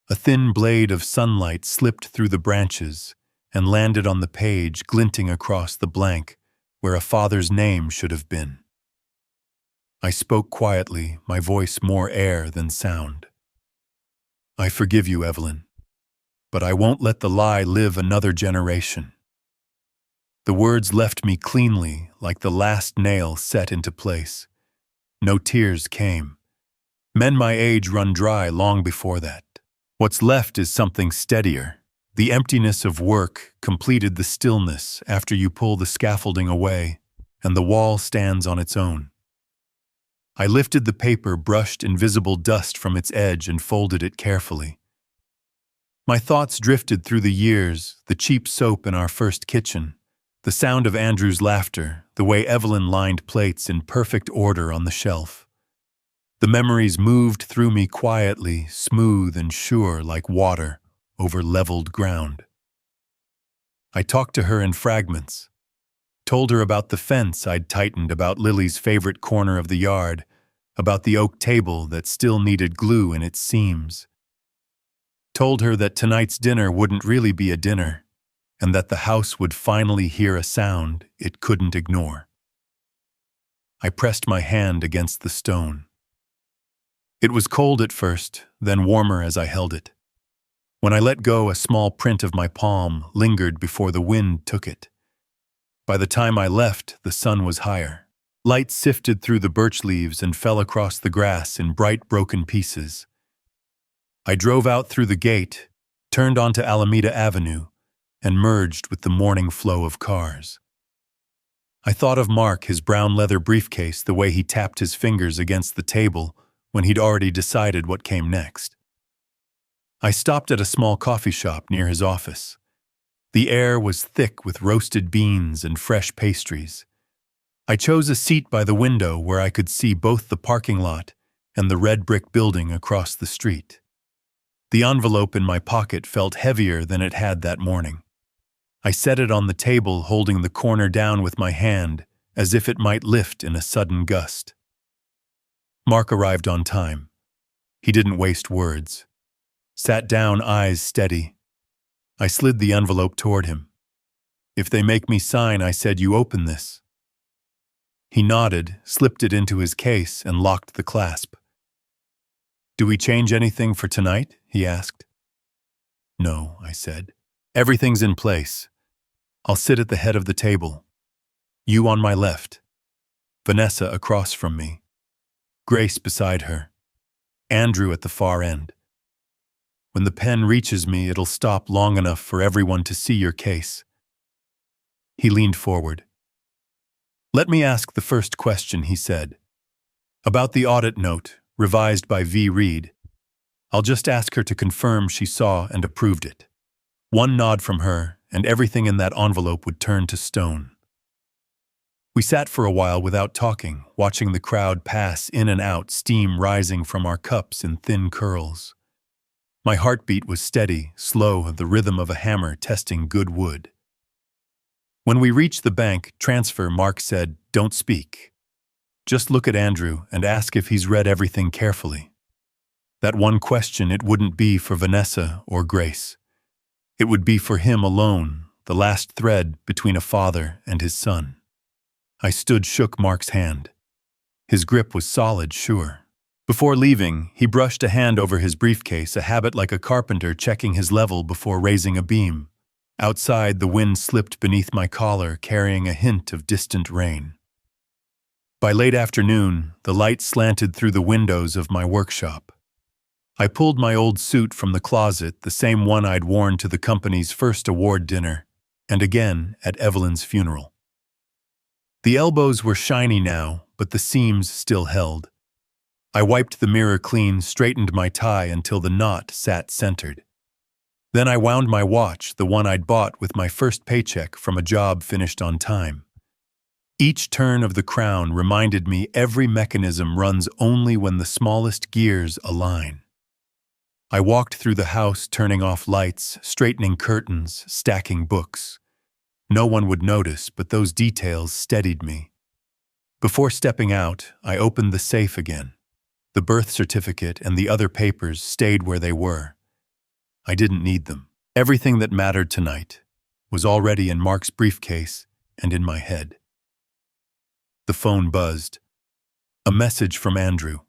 Speaker 1: A thin blade of sunlight slipped through the branches and landed on the page, glinting across the blank where a father's name should have been. I spoke quietly, my voice more air than sound. "I forgive you, Evelyn, but I won't let the lie live another generation." The words left me cleanly, like the last nail set into place. No tears came. Men my age run dry long before that. What's left is something steadier. The emptiness of work completed the stillness after you pull the scaffolding away, and the wall stands on its own. I lifted the paper, brushed invisible dust from its edge, and folded it carefully. My thoughts drifted through the years, the cheap soap in our first kitchen, the sound of Andrew's laughter, the way Evelyn lined plates in perfect order on the shelf. The memories moved through me quietly, smooth and sure like water over leveled ground. I talked to her in fragments, told her about the fence I'd tightened, about Lily's favorite corner of the yard, about the oak table that still needed glue in its seams. Told her that tonight's dinner wouldn't really be a dinner, and that the house would finally hear a sound it couldn't ignore. I pressed my hand against the stone. It was cold at first, then warmer as I held it. When I let go, a small print of my palm lingered before the wind took it. By the time I left, the sun was higher. Light sifted through the birch leaves and fell across the grass in bright broken pieces. I drove out through the gate, turned onto Alameda Avenue, and merged with the morning flow of cars. I thought of Mark, his brown leather briefcase, the way he tapped his fingers against the table when he'd already decided what came next. I stopped at a small coffee shop near his office. The air was thick with roasted beans and fresh pastries. I chose a seat by the window where I could see both the parking lot and the red brick building across the street. The envelope in my pocket felt heavier than it had that morning. I set it on the table, holding the corner down with my hand, as if it might lift in a sudden gust. Mark arrived on time. He didn't waste words. Sat down, eyes steady. I slid the envelope toward him. "If they make me sign," I said, "you open this." He nodded, slipped it into his case, and locked the clasp. "Do we change anything for tonight?" he asked. "No," I said. "Everything's in place. I'll sit at the head of the table. You on my left. Vanessa across from me. Grace beside her. Andrew at the far end. When the pen reaches me, it'll stop long enough for everyone to see your case." He leaned forward. "Let me ask the first question," he said. "About the audit note, revised by V. Reed. I'll just ask her to confirm she saw and approved it." One nod from her, and everything in that envelope would turn to stone. We sat for a while without talking, watching the crowd pass in and out, steam rising from our cups in thin curls. My heartbeat was steady, slow, the rhythm of a hammer testing good wood. When we reached the bank transfer, Mark said, "Don't speak. Just look at Andrew and ask if he's read everything carefully." That one question, it wouldn't be for Vanessa or Grace. It would be for him alone, the last thread between a father and his son. I shook Mark's hand. His grip was solid, sure. Before leaving, he brushed a hand over his briefcase, a habit like a carpenter checking his level before raising a beam. Outside, the wind slipped beneath my collar, carrying a hint of distant rain. By late afternoon, the light slanted through the windows of my workshop. I pulled my old suit from the closet, the same one I'd worn to the company's first award dinner, and again at Evelyn's funeral. The elbows were shiny now, but the seams still held. I wiped the mirror clean, straightened my tie until the knot sat centered. Then I wound my watch, the one I'd bought with my first paycheck from a job finished on time. Each turn of the crown reminded me every mechanism runs only when the smallest gears align. I walked through the house, turning off lights, straightening curtains, stacking books. No one would notice, but those details steadied me. Before stepping out, I opened the safe again. The birth certificate and the other papers stayed where they were. I didn't need them. Everything that mattered tonight was already in Mark's briefcase and in my head. The phone buzzed. A message from Andrew.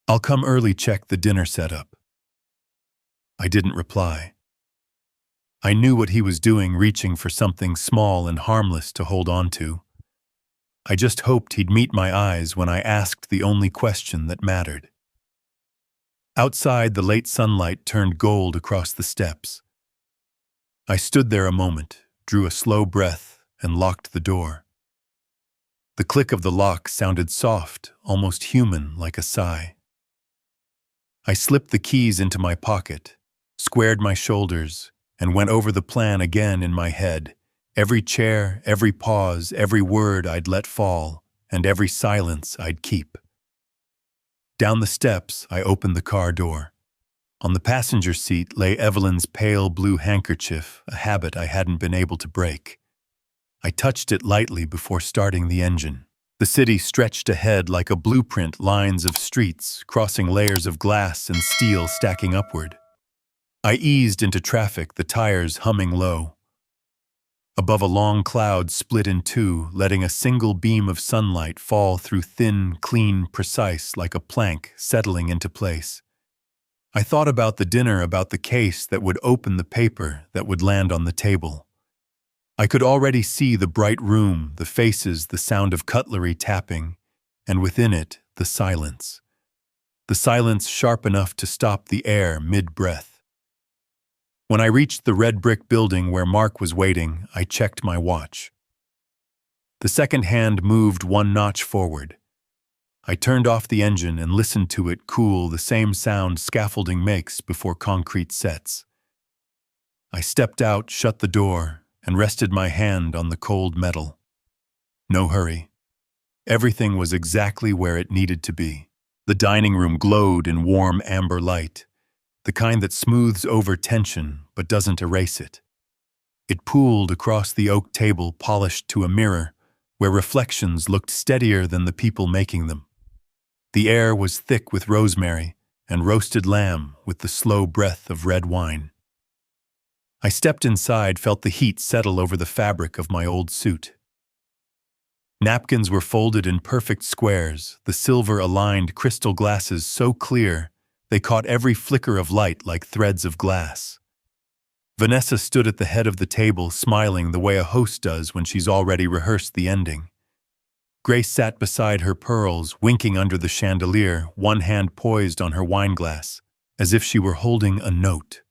Speaker 1: "I'll come early, check the dinner setup." I didn't reply. I knew what he was doing, reaching for something small and harmless to hold on to. I just hoped he'd meet my eyes when I asked the only question that mattered. Outside, the late sunlight turned gold across the steps. I stood there a moment, drew a slow breath, and locked the door. The click of the lock sounded soft, almost human, like a sigh. I slipped the keys into my pocket, squared my shoulders, and went over the plan again in my head. Every chair, every pause, every word I'd let fall, and every silence I'd keep. Down the steps, I opened the car door. On the passenger seat lay Evelyn's pale blue handkerchief, a habit I hadn't been able to break. I touched it lightly before starting the engine. The city stretched ahead like a blueprint, lines of streets, crossing layers of glass and steel stacking upward. I eased into traffic, the tires humming low. Above, a long cloud split in two, letting a single beam of sunlight fall through thin, clean, precise, like a plank settling into place. I thought about the dinner, about the case that would open the paper that would land on the table. I could already see the bright room, the faces, the sound of cutlery tapping, and within it, the silence. The silence sharp enough to stop the air mid-breath. When I reached the red brick building where Mark was waiting, I checked my watch. The second hand moved one notch forward. I turned off the engine and listened to it cool, the same sound scaffolding makes before concrete sets. I stepped out, shut the door, and rested my hand on the cold metal. No hurry. Everything was exactly where it needed to be. The dining room glowed in warm amber light, the kind that smooths over tension but doesn't erase it. It pooled across the oak table, polished to a mirror, where reflections looked steadier than the people making them. The air was thick with rosemary and roasted lamb with the slow breath of red wine. I stepped inside, felt the heat settle over the fabric of my old suit. Napkins were folded in perfect squares, the silver-aligned crystal glasses so clear they caught every flicker of light like threads of glass. Vanessa stood at the head of the table, smiling the way a host does when she's already rehearsed the ending. Grace sat beside her, pearls winking under the chandelier, one hand poised on her wineglass, as if she were holding a note.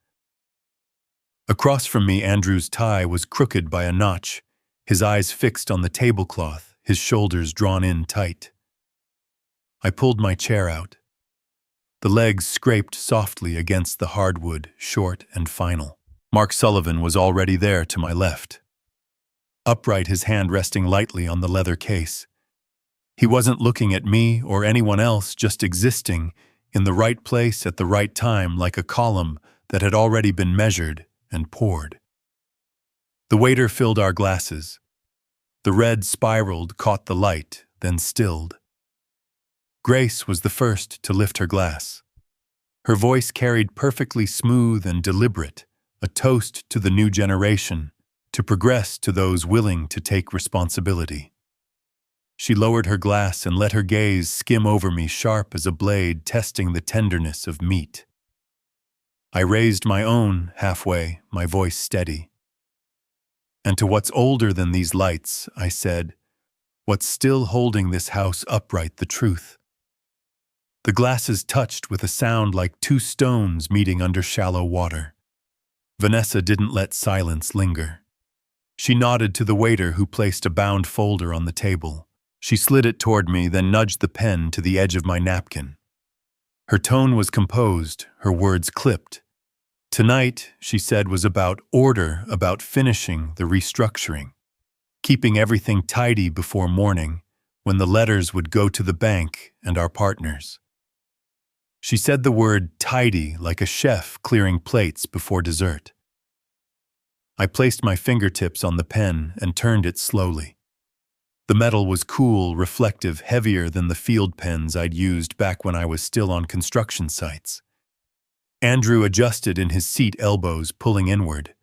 Speaker 1: Across from me, Andrew's tie was crooked by a notch, his eyes fixed on the tablecloth, his shoulders drawn in tight. I pulled my chair out. The legs scraped softly against the hardwood, short and final. Mark Sullivan was already there to my left. Upright, his hand resting lightly on the leather case. He wasn't looking at me or anyone else, just existing in the right place at the right time, like a column that had already been measured and poured. The waiter filled our glasses. The red spiraled, caught the light, then stilled. Grace was the first to lift her glass. Her voice carried perfectly smooth and deliberate, a toast to the new generation, to progress to those willing to take responsibility. She lowered her glass and let her gaze skim over me, sharp as a blade testing the tenderness of meat. I raised my own halfway, my voice steady. And to what's older than these lights, I said, what's still holding this house upright, the truth. The glasses touched with a sound like two stones meeting under shallow water. Vanessa didn't let silence linger. She nodded to the waiter who placed a bound folder on the table. She slid it toward me, then nudged the pen to the edge of my napkin. Her tone was composed, her words clipped. Tonight, she said, was about order, about finishing the restructuring, keeping everything tidy before morning, when the letters would go to the bank and our partners. She said the word tidy like a chef clearing plates before dessert. I placed my fingertips on the pen and turned it slowly. The metal was cool, reflective, heavier than the field pens I'd used back when I was still on construction sites. Andrew adjusted in his seat, elbows pulling inward.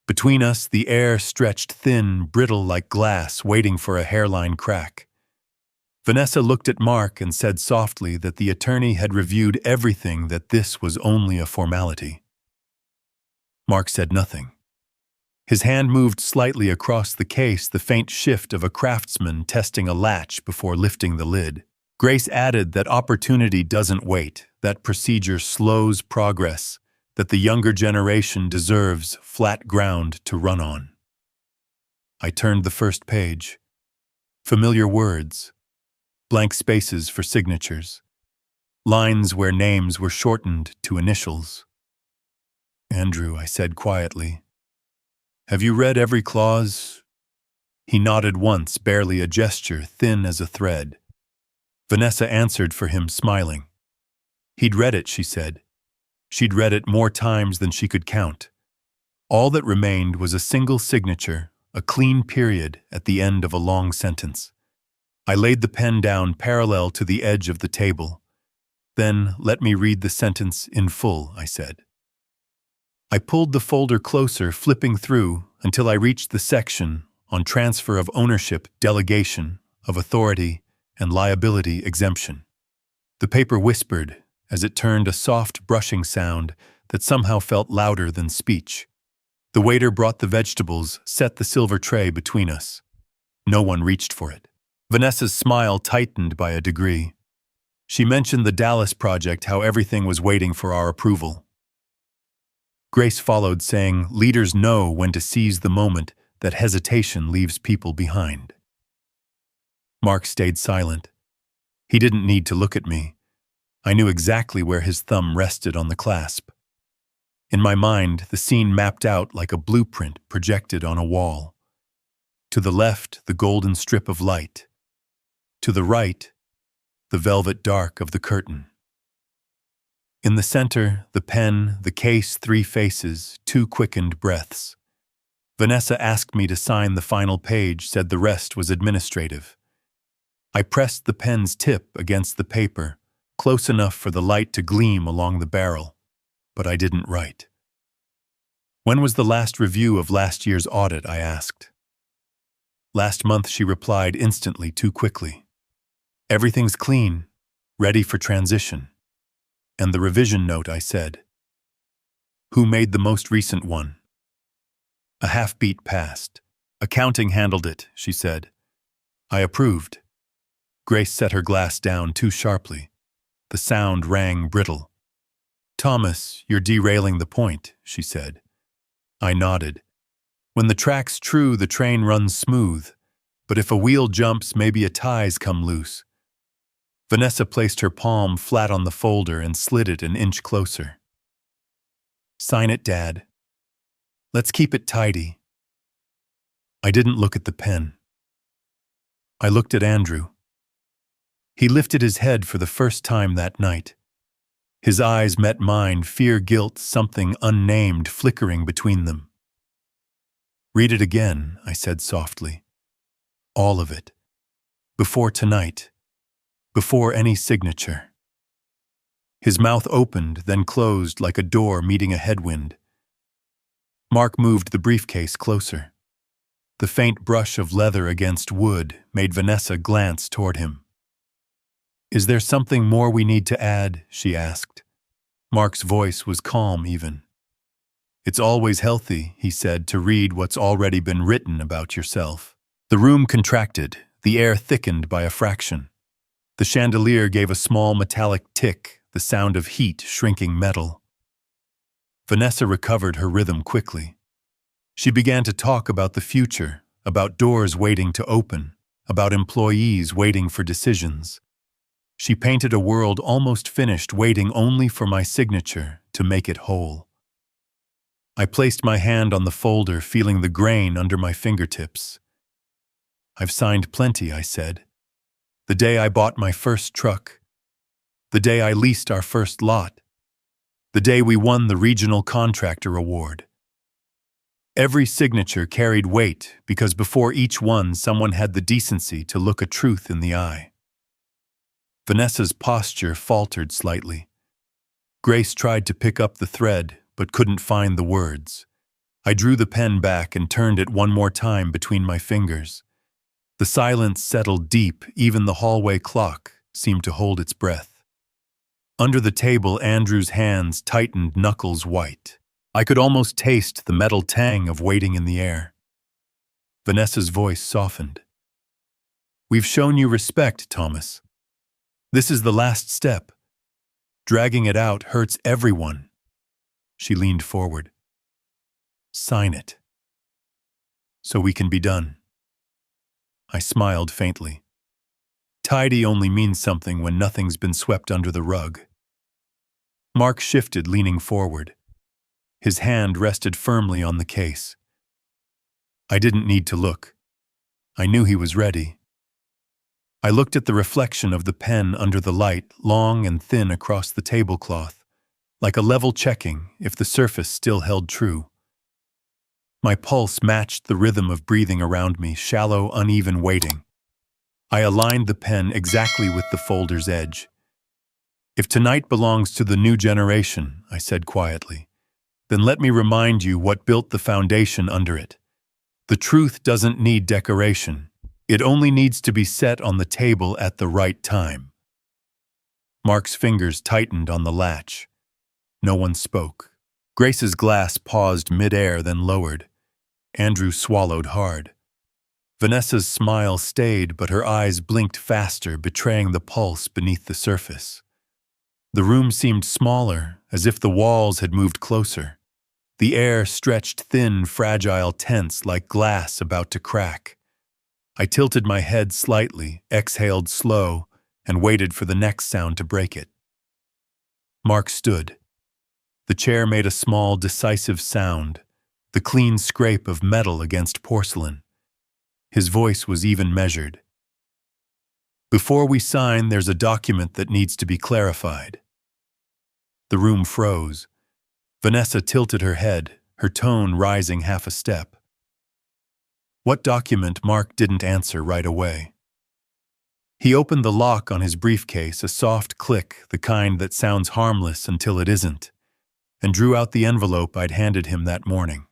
Speaker 1: Between us, the air stretched thin, brittle like glass, waiting for a hairline crack. Vanessa looked at Mark and said softly that the attorney had reviewed everything, that this was only a formality. Mark said nothing. His hand moved slightly across the case, the faint shift of a craftsman testing a latch before lifting the lid. Grace added that opportunity doesn't wait, that procedure slows progress, that the younger generation deserves flat ground to run on. I turned the first page. Familiar words. Blank spaces for signatures. Lines where names were shortened to initials. Andrew, I said quietly, have you read every clause? He nodded once, barely a gesture, thin as a thread. Vanessa answered for him, smiling. He'd read it, she said. She'd read it more times than she could count. All that remained was a single signature, a clean period at the end of a long sentence. I laid the pen down parallel to the edge of the table. Then let me read the sentence in full, I said. I pulled the folder closer, flipping through until I reached the section on transfer of ownership, delegation of authority, and liability exemption. The paper whispered as it turned a soft brushing sound that somehow felt louder than speech. The waiter brought the vegetables, set the silver tray between us. No one reached for it. Vanessa's smile tightened by a degree. She mentioned the Dallas project, how everything was waiting for our approval. Grace followed, saying, "Leaders know when to seize the moment that hesitation leaves people behind." Mark stayed silent. He didn't need to look at me. I knew exactly where his thumb rested on the clasp. In my mind, the scene mapped out like a blueprint projected on a wall. To the left, the golden strip of light. To the right, the velvet dark of the curtain. In the center, the pen, the case, 3 faces, 2 quickened breaths. Vanessa asked me to sign the final page, said the rest was administrative. I pressed the pen's tip against the paper, close enough for the light to gleam along the barrel, but I didn't write. "When was the last review of last year's audit?" I asked. "Last month," she replied instantly, too quickly. "Everything's clean, ready for transition." "And the revision note," I said. "Who made the most recent one?" A half-beat passed. "Accounting handled it," she said. I approved. Grace set her glass down too sharply. The sound rang brittle. "Thomas, you're derailing the point," she said. I nodded. "When the track's true, the train runs smooth. But if a wheel jumps, maybe a tie's come loose." Vanessa placed her palm flat on the folder and slid it an inch closer. "Sign it, Dad. Let's keep it tidy." I didn't look at the pen. I looked at Andrew. He lifted his head for the first time that night. His eyes met mine, fear, guilt, something unnamed flickering between them. "Read it again," I said softly. "All of it. Before tonight. Before any signature." His mouth opened, then closed like a door meeting a headwind. Mark moved the briefcase closer. The faint brush of leather against wood made Vanessa glance toward him. "Is there something more we need to add?" she asked. Mark's voice was calm even. "It's always healthy," he said, "to read what's already been written about yourself." The room contracted, the air thickened by a fraction. The chandelier gave a small metallic tick, the sound of heat shrinking metal. Vanessa recovered her rhythm quickly. She began to talk about the future, about doors waiting to open, about employees waiting for decisions. She painted a world almost finished, waiting only for my signature to make it whole. I placed my hand on the folder, feeling the grain under my fingertips. "I've signed plenty," I said. "The day I bought my first truck. The day I leased our first lot. The day we won the regional contractor award." Every signature carried weight because before each one someone had the decency to look a truth in the eye. Vanessa's posture faltered slightly. Grace tried to pick up the thread, but couldn't find the words. I drew the pen back and turned it one more time between my fingers. The silence settled deep, even the hallway clock seemed to hold its breath. Under the table, Andrew's hands tightened, knuckles white. I could almost taste the metal tang of waiting in the air. Vanessa's voice softened. "We've shown you respect, Thomas. This is the last step. Dragging it out hurts everyone." She leaned forward. "Sign it. So we can be done." I smiled faintly. Tidy only means something when nothing's been swept under the rug. Mark shifted, leaning forward. His hand rested firmly on the case. I didn't need to look. I knew he was ready. I looked at the reflection of the pen under the light, long and thin across the tablecloth, like a level checking if the surface still held true. My pulse matched the rhythm of breathing around me, shallow, uneven waiting. I aligned the pen exactly with the folder's edge. "If tonight belongs to the new generation," I said quietly, "then let me remind you what built the foundation under it. The truth doesn't need decoration. It only needs to be set on the table at the right time." Mark's fingers tightened on the latch. No one spoke. Grace's glass paused mid-air, then lowered. Andrew swallowed hard. Vanessa's smile stayed, but her eyes blinked faster, betraying the pulse beneath the surface. The room seemed smaller, as if the walls had moved closer. The air stretched thin, fragile, tense, like glass about to crack. I tilted my head slightly, exhaled slow, and waited for the next sound to break it. Mark stood. The chair made a small, decisive sound, the clean scrape of metal against porcelain. His voice was even measured. "Before we sign, there's a document that needs to be clarified." The room froze. Vanessa tilted her head, her tone rising half a step. "What document?" Mark didn't answer right away. He opened the lock on his briefcase, a soft click, the kind that sounds harmless until it isn't, and drew out the envelope I'd handed him that morning.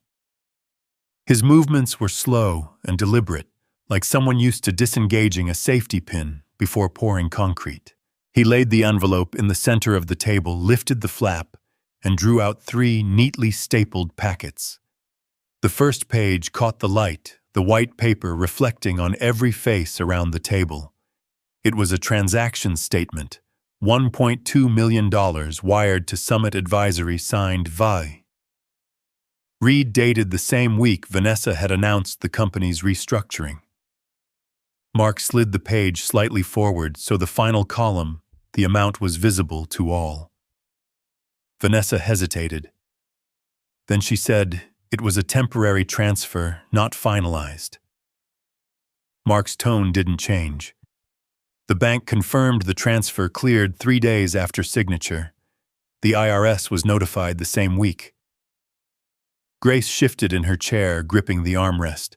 Speaker 1: His movements were slow and deliberate, like someone used to disengaging a safety pin before pouring concrete. He laid the envelope in the center of the table, lifted the flap, and drew out 3 neatly stapled packets. The first page caught the light, the white paper reflecting on every face around the table. It was a transaction statement, $1.2 million wired to Summit Advisory, signed Vi. Reed, dated the same week Vanessa had announced the company's restructuring. Mark slid the page slightly forward so the final column, the amount, was visible to all. Vanessa hesitated. Then she said it was a temporary transfer, not finalized. Mark's tone didn't change. The bank confirmed the transfer cleared 3 days after signature. The IRS was notified the same week. Grace shifted in her chair, gripping the armrest.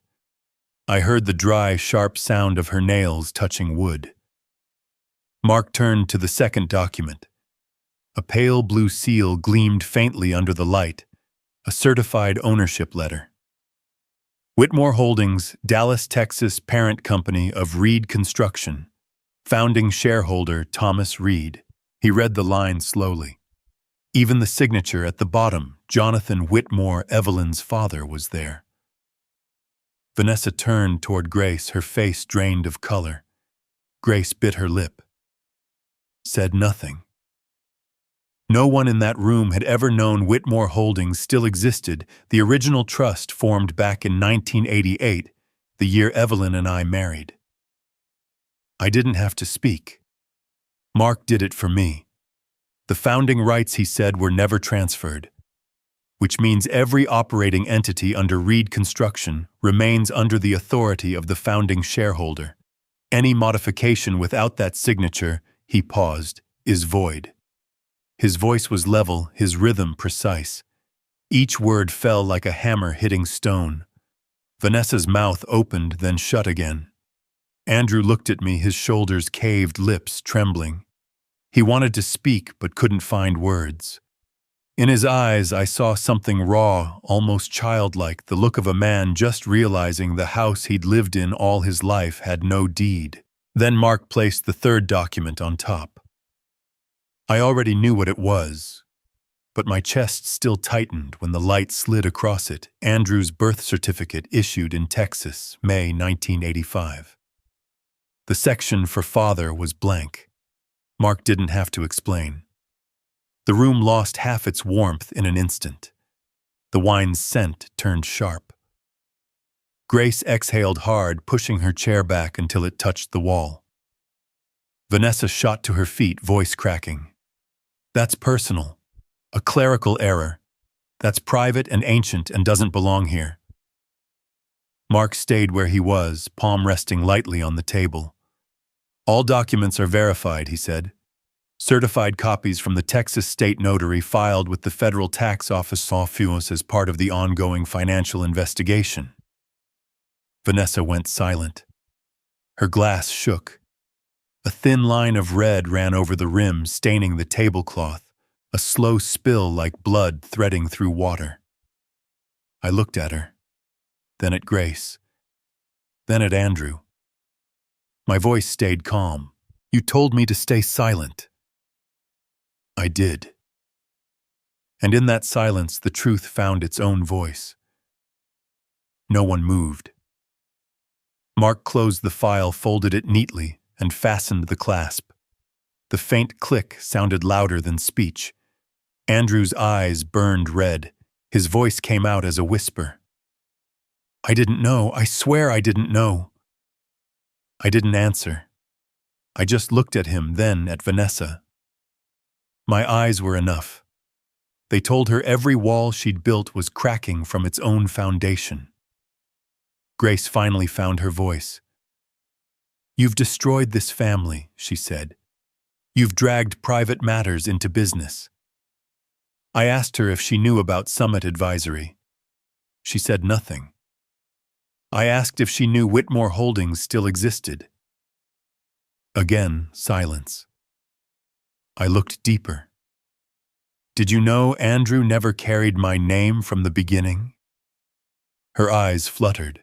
Speaker 1: I heard the dry, sharp sound of her nails touching wood. Mark turned to the second document. A pale blue seal gleamed faintly under the light, a certified ownership letter. Whitmore Holdings, Dallas, Texas, parent company of Reed Construction. Founding shareholder Thomas Reed. He read the line slowly. Even the signature at the bottom, Jonathan Whitmore, Evelyn's father, was there. Vanessa turned toward Grace, her face drained of color. Grace bit her lip. Said nothing. No one in that room had ever known Whitmore Holdings still existed, the original trust formed back in 1988, the year Evelyn and I married. I didn't have to speak. Mark did it for me. The founding rights, he said, were never transferred, which means every operating entity under Reed Construction remains under the authority of the founding shareholder. Any modification without that signature, he paused, is void. His voice was level, his rhythm precise. Each word fell like a hammer hitting stone. Vanessa's mouth opened, then shut again. Andrew looked at me, his shoulders caved, lips trembling. He wanted to speak but couldn't find words. In his eyes I saw something raw, almost childlike, the look of a man just realizing the house he'd lived in all his life had no deed. Then Mark placed the third document on top. I already knew what it was, but my chest still tightened when the light slid across it. Andrew's birth certificate, issued in Texas, May 1985. The section for father was blank. Mark didn't have to explain. The room lost half its warmth in an instant. The wine's scent turned sharp. Grace exhaled hard, pushing her chair back until it touched the wall. Vanessa shot to her feet, voice cracking. That's personal. A clerical error. That's private and ancient and doesn't belong here. Mark stayed where he was, palm resting lightly on the table. All documents are verified, he said. Certified copies from the Texas state notary filed with the federal tax office as part of the ongoing financial investigation. Vanessa went silent. Her glass shook. A thin line of red ran over the rim, staining the tablecloth, a slow spill like blood threading through water. I looked at her, then at Grace, then at Andrew. My voice stayed calm. You told me to stay silent. I did. And in that silence, the truth found its own voice. No one moved. Mark closed the file, folded it neatly, and fastened the clasp. The faint click sounded louder than speech. Andrew's eyes burned red. His voice came out as a whisper. I didn't know. I swear I didn't know. I didn't answer. I just looked at him, then at Vanessa. My eyes were enough. They told her every wall she'd built was cracking from its own foundation. Grace finally found her voice. You've destroyed this family, she said. You've dragged private matters into business. I asked her if she knew about Summit Advisory. She said nothing. I asked if she knew Whitmore Holdings still existed. Again, silence. I looked deeper. Did you know Andrew never carried my name from the beginning? Her eyes fluttered.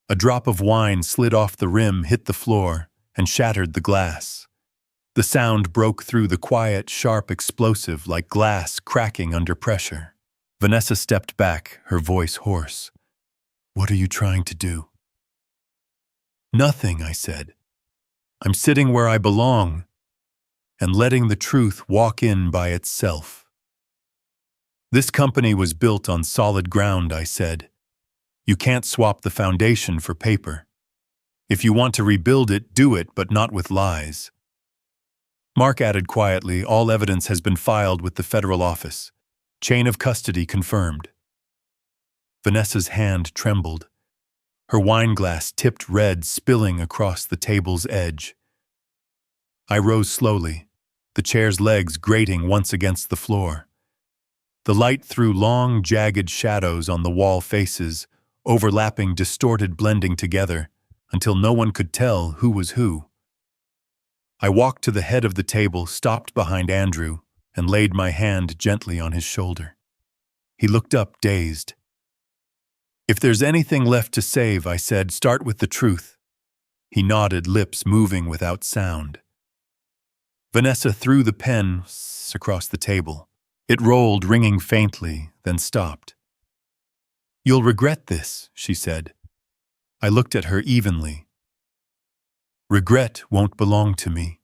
Speaker 1: A drop of wine slid off the rim, hit the floor, and shattered the glass. The sound broke through the quiet, sharp explosive like glass cracking under pressure. Vanessa stepped back, her voice hoarse. What are you trying to do? Nothing, I said. I'm sitting where I belong and letting the truth walk in by itself. This company was built on solid ground, I said. You can't swap the foundation for paper. If you want to rebuild it, do it, but not with lies. Mark added quietly, all evidence has been filed with the federal office. Chain of custody confirmed. Vanessa's hand trembled. Her wineglass tipped red, spilling across the table's edge. I rose slowly, the chair's legs grating once against the floor. The light threw long, jagged shadows on the wall faces, overlapping, distorted, blending together, until no one could tell who was who. I walked to the head of the table, stopped behind Andrew, and laid my hand gently on his shoulder. He looked up, dazed. If there's anything left to save, I said, start with the truth. He nodded, lips moving without sound. Vanessa threw the pen across the table. It rolled, ringing faintly, then stopped. You'll regret this, she said. I looked at her evenly. Regret won't belong to me.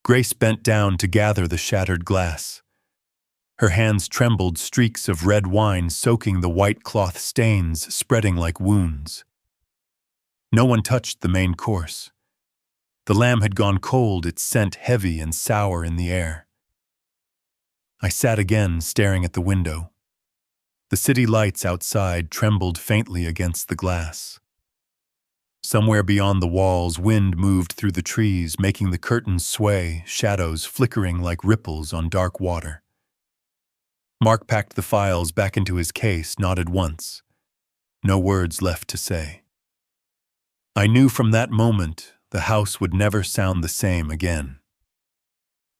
Speaker 1: Grace bent down to gather the shattered glass. Her hands trembled, streaks of red wine soaking the white cloth stains, spreading like wounds. No one touched the main course. The lamb had gone cold, its scent heavy and sour in the air. I sat again, staring at the window. The city lights outside trembled faintly against the glass. Somewhere beyond the walls, wind moved through the trees, making the curtains sway, shadows flickering like ripples on dark water. Mark packed the files back into his case, nodded once. No words left to say. I knew from that moment the house would never sound the same again.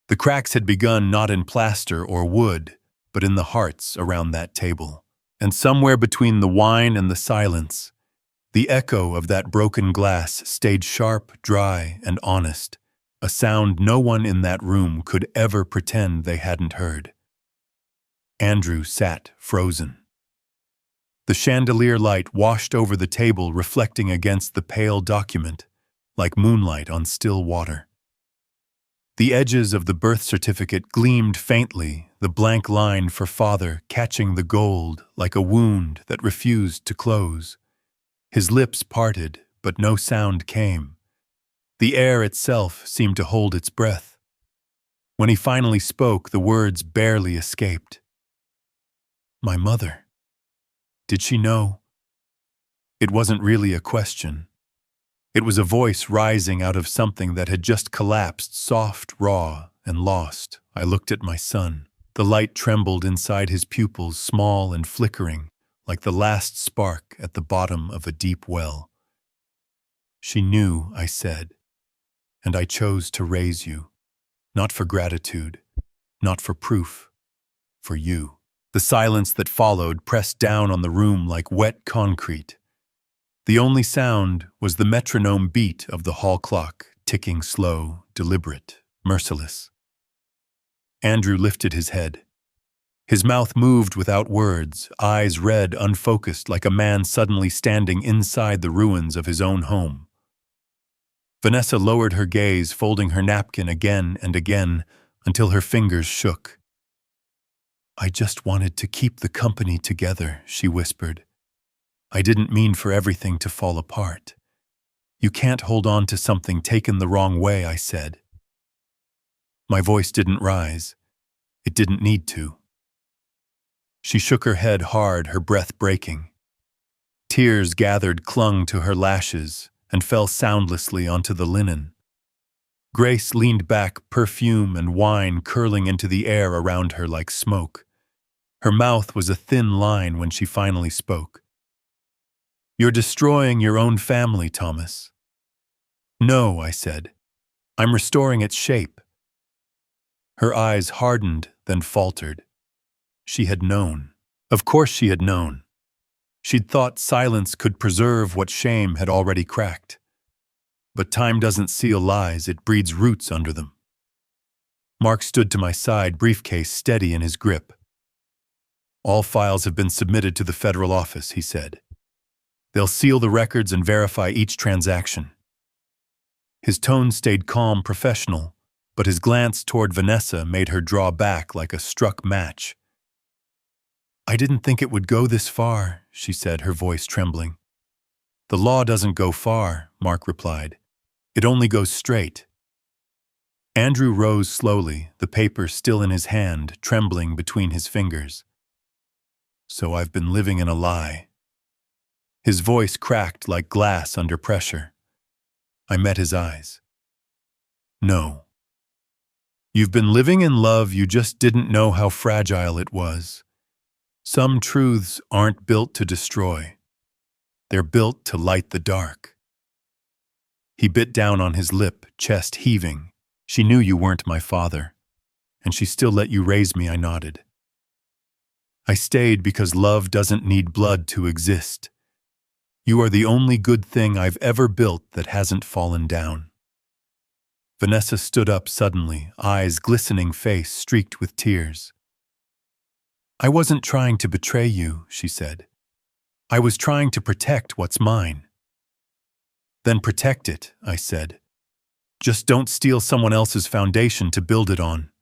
Speaker 1: The cracks had begun not in plaster or wood, but in the hearts around that table. And somewhere between the wine and the silence, the echo of that broken glass stayed sharp, dry, and honest, a sound no one in that room could ever pretend they hadn't heard. Andrew sat frozen. The chandelier light washed over the table, reflecting against the pale document, like moonlight on still water. The edges of the birth certificate gleamed faintly, the blank line for father catching the gold like a wound that refused to close. His lips parted, but no sound came. The air itself seemed to hold its breath. When he finally spoke, the words barely escaped. My mother. Did she know? It wasn't really a question. It was a voice rising out of something that had just collapsed, soft, raw, and lost. I looked at my son. The light trembled inside his pupils, small and flickering, like the last spark at the bottom of a deep well. "She knew," I said, "and I chose to raise you. Not for gratitude, not for proof, for you." The silence that followed pressed down on the room like wet concrete. The only sound was the metronome beat of the hall clock, ticking slow, deliberate, merciless. Andrew lifted his head. His mouth moved without words, eyes red, unfocused, like a man suddenly standing inside the ruins of his own home. Vanessa lowered her gaze, folding her napkin again and again until her fingers shook. "I just wanted to keep the company together," she whispered. "I didn't mean for everything to fall apart." "You can't hold on to something taken the wrong way," I said. My voice didn't rise. It didn't need to. She shook her head hard, her breath breaking. Tears gathered, clung to her lashes, and fell soundlessly onto the linen. Grace leaned back, perfume and wine curling into the air around her like smoke. Her mouth was a thin line when she finally spoke. "You're destroying your own family, Thomas." "No," I said. "I'm restoring its shape." Her eyes hardened, then faltered. She had known. Of course she had known. She'd thought silence could preserve what shame had already cracked. But time doesn't seal lies, it breeds roots under them. Mark stood to my side, briefcase steady in his grip. "All files have been submitted to the federal office," he said. "They'll seal the records and verify each transaction." His tone stayed calm, professional, but his glance toward Vanessa made her draw back like a struck match. "I didn't think it would go this far," she said, her voice trembling. "The law doesn't go far," Mark replied. "It only goes straight." Andrew rose slowly, the paper still in his hand, trembling between his fingers. "So I've been living in a lie." His voice cracked like glass under pressure. I met his eyes. "No. You've been living in love, you just didn't know how fragile it was. Some truths aren't built to destroy. They're built to light the dark." He bit down on his lip, chest heaving. "She knew you weren't my father, and she still let you raise me," I nodded. "I stayed because love doesn't need blood to exist. You are the only good thing I've ever built that hasn't fallen down." Vanessa stood up suddenly, eyes glistening, face streaked with tears. "I wasn't trying to betray you," she said. "I was trying to protect what's mine." "Then protect it," I said. "Just don't steal someone else's foundation to build it on."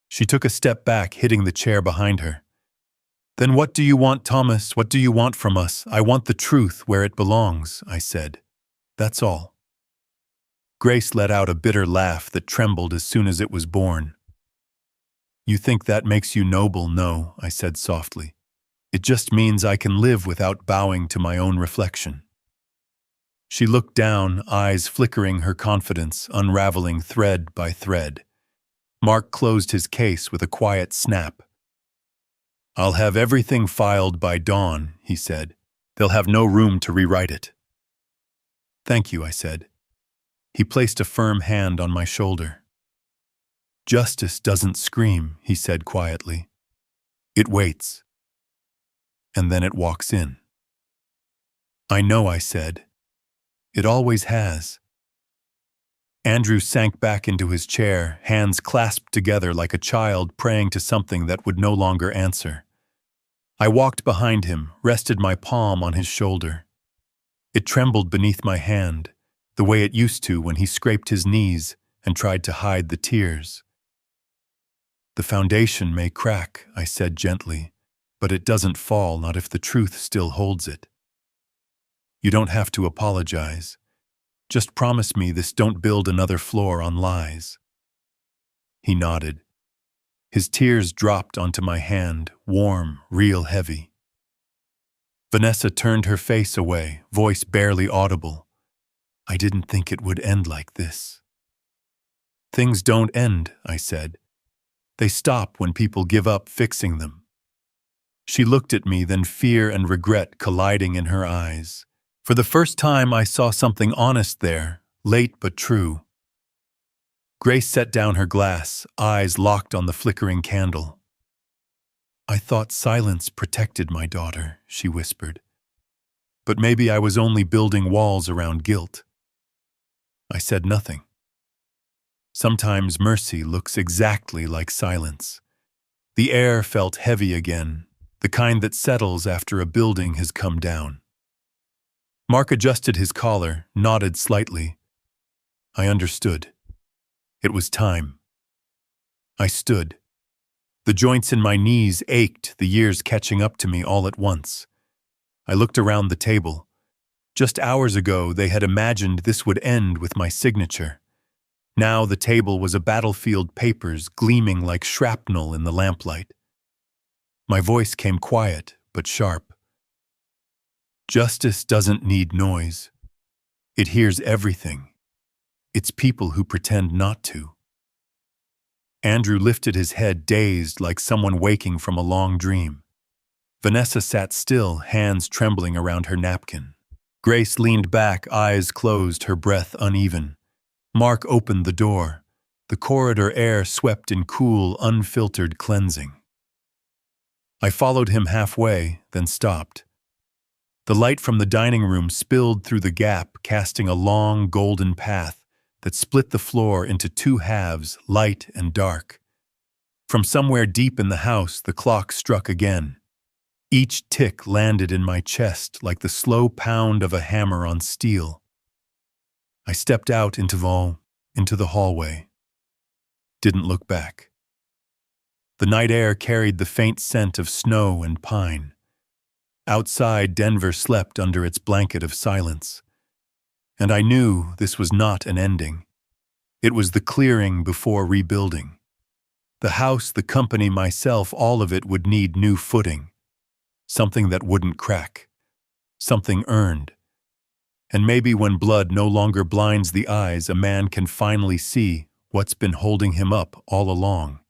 Speaker 1: She took a step back, hitting the chair behind her. "Then what do you want, Thomas? What do you want from us?" "I want the truth where it belongs," I said. "That's all." Grace let out a bitter laugh that trembled as soon as it was born. "You think that makes you noble?" "No," I said softly. "It just means I can live without bowing to my own reflection." She looked down, eyes flickering her confidence, unraveling thread by thread. Mark closed his case with a quiet snap. "I'll have everything filed by dawn," he said. "They'll have no room to rewrite it." "Thank you," I said. He placed a firm hand on my shoulder. "Justice doesn't scream," he said quietly. "It waits. And then it walks in." "I know," I said. "It always has." Andrew sank back into his chair, hands clasped together like a child praying to something that would no longer answer. I walked behind him, rested my palm on his shoulder. It trembled beneath my hand, the way it used to when he scraped his knees and tried to hide the tears. "The foundation may crack," I said gently, "but it doesn't fall, not if the truth still holds it. You don't have to apologize. Just promise me this don't build another floor on lies." He nodded. His tears dropped onto my hand, warm, real heavy. Vanessa turned her face away, voice barely audible. I didn't think it would end like this. Things don't end, I said. They stop when people give up fixing them. She looked at me, then fear and regret colliding in her eyes. For the first time, I saw something honest there, late but true. Grace set down her glass, eyes locked on the flickering candle. I thought silence protected my daughter, she whispered. But maybe I was only building walls around guilt. I said nothing. Sometimes mercy looks exactly like silence. The air felt heavy again, the kind that settles after a building has come down. Mark adjusted his collar, nodded slightly. I understood. It was time. I stood. The joints in my knees ached, the years catching up to me all at once. I looked around the table. Just hours ago, they had imagined this would end with my signature. Now the table was a battlefield, papers gleaming like shrapnel in the lamplight. My voice came quiet but sharp. Justice doesn't need noise. It hears everything. It's people who pretend not to. Andrew lifted his head, dazed like someone waking from a long dream. Vanessa sat still, hands trembling around her napkin. Grace leaned back, eyes closed, her breath uneven. Mark opened the door. The corridor air swept in cool, unfiltered cleansing. I followed him halfway, then stopped. The light from the dining room spilled through the gap, casting a long, golden path that split the floor into two halves, light and dark. From somewhere deep in the house, the clock struck again. Each tick landed in my chest like the slow pound of a hammer on steel. I stepped out into the hallway. Didn't look back. The night air carried the faint scent of snow and pine. Outside, Denver slept under its blanket of silence. And I knew this was not an ending. It was the clearing before rebuilding. The house, the company, myself, all of it would need new footing. Something that wouldn't crack. Something earned. And maybe when blood no longer blinds the eyes, a man can finally see what's been holding him up all along.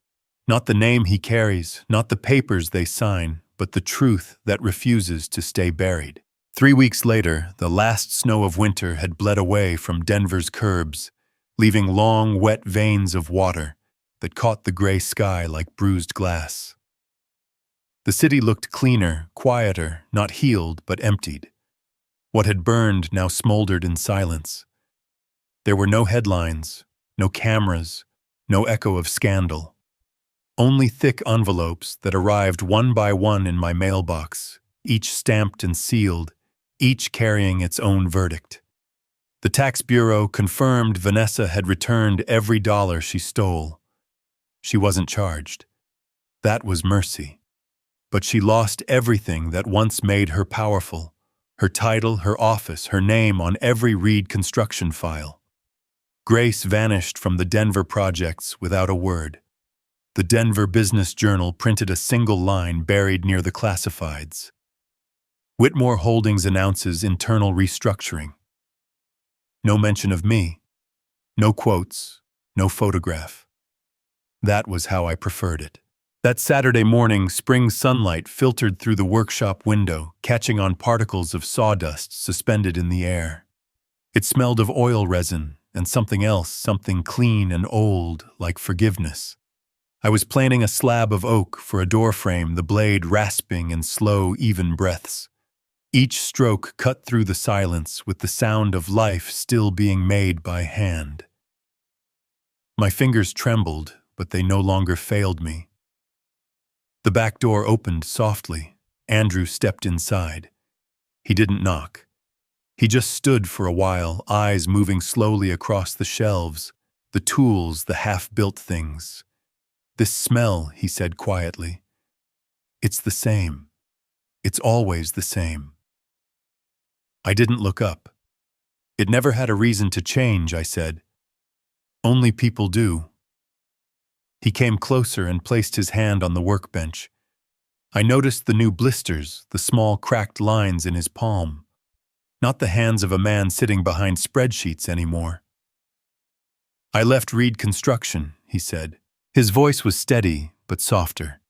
Speaker 1: Not the name he carries, not the papers they sign, but the truth that refuses to stay buried. 3 weeks later, the last snow of winter had bled away from Denver's curbs, leaving long, wet veins of water that caught the gray sky like bruised glass. The city looked cleaner, quieter, not healed but emptied. What had burned now smoldered in silence. There were no headlines, no cameras, no echo of scandal. Only thick envelopes that arrived one by one in my mailbox, each stamped and sealed, each carrying its own verdict. The tax bureau confirmed Vanessa had returned every dollar she stole. She wasn't charged. That was mercy. But she lost everything that once made her powerful. Her title, her office, her name on every Reed construction file. Grace vanished from the Denver projects without a word. The Denver Business Journal printed a single line buried near the classifieds. Whitmore Holdings announces internal restructuring. No mention of me. No quotes. No photograph. That was how I preferred it. That Saturday morning, spring sunlight filtered through the workshop window, catching on particles of sawdust suspended in the air. It smelled of oil resin and something else, something clean and old, like forgiveness. I was planing a slab of oak for a doorframe, the blade rasping in slow, even breaths. Each stroke cut through the silence with the sound of life still being made by hand. My fingers trembled, but they no longer failed me. The back door opened softly. Andrew stepped inside. He didn't knock. He just stood for a while, eyes moving slowly across the shelves, the tools, the half-built things. "This smell," he said quietly. "It's the same. It's always the same." I didn't look up. "It never had a reason to change," I said. "Only people do." He came closer and placed his hand on the workbench. I noticed the new blisters, the small cracked lines in his palm. not the hands of a man sitting behind spreadsheets anymore. I left Reed Construction, he said. His voice was steady, but softer.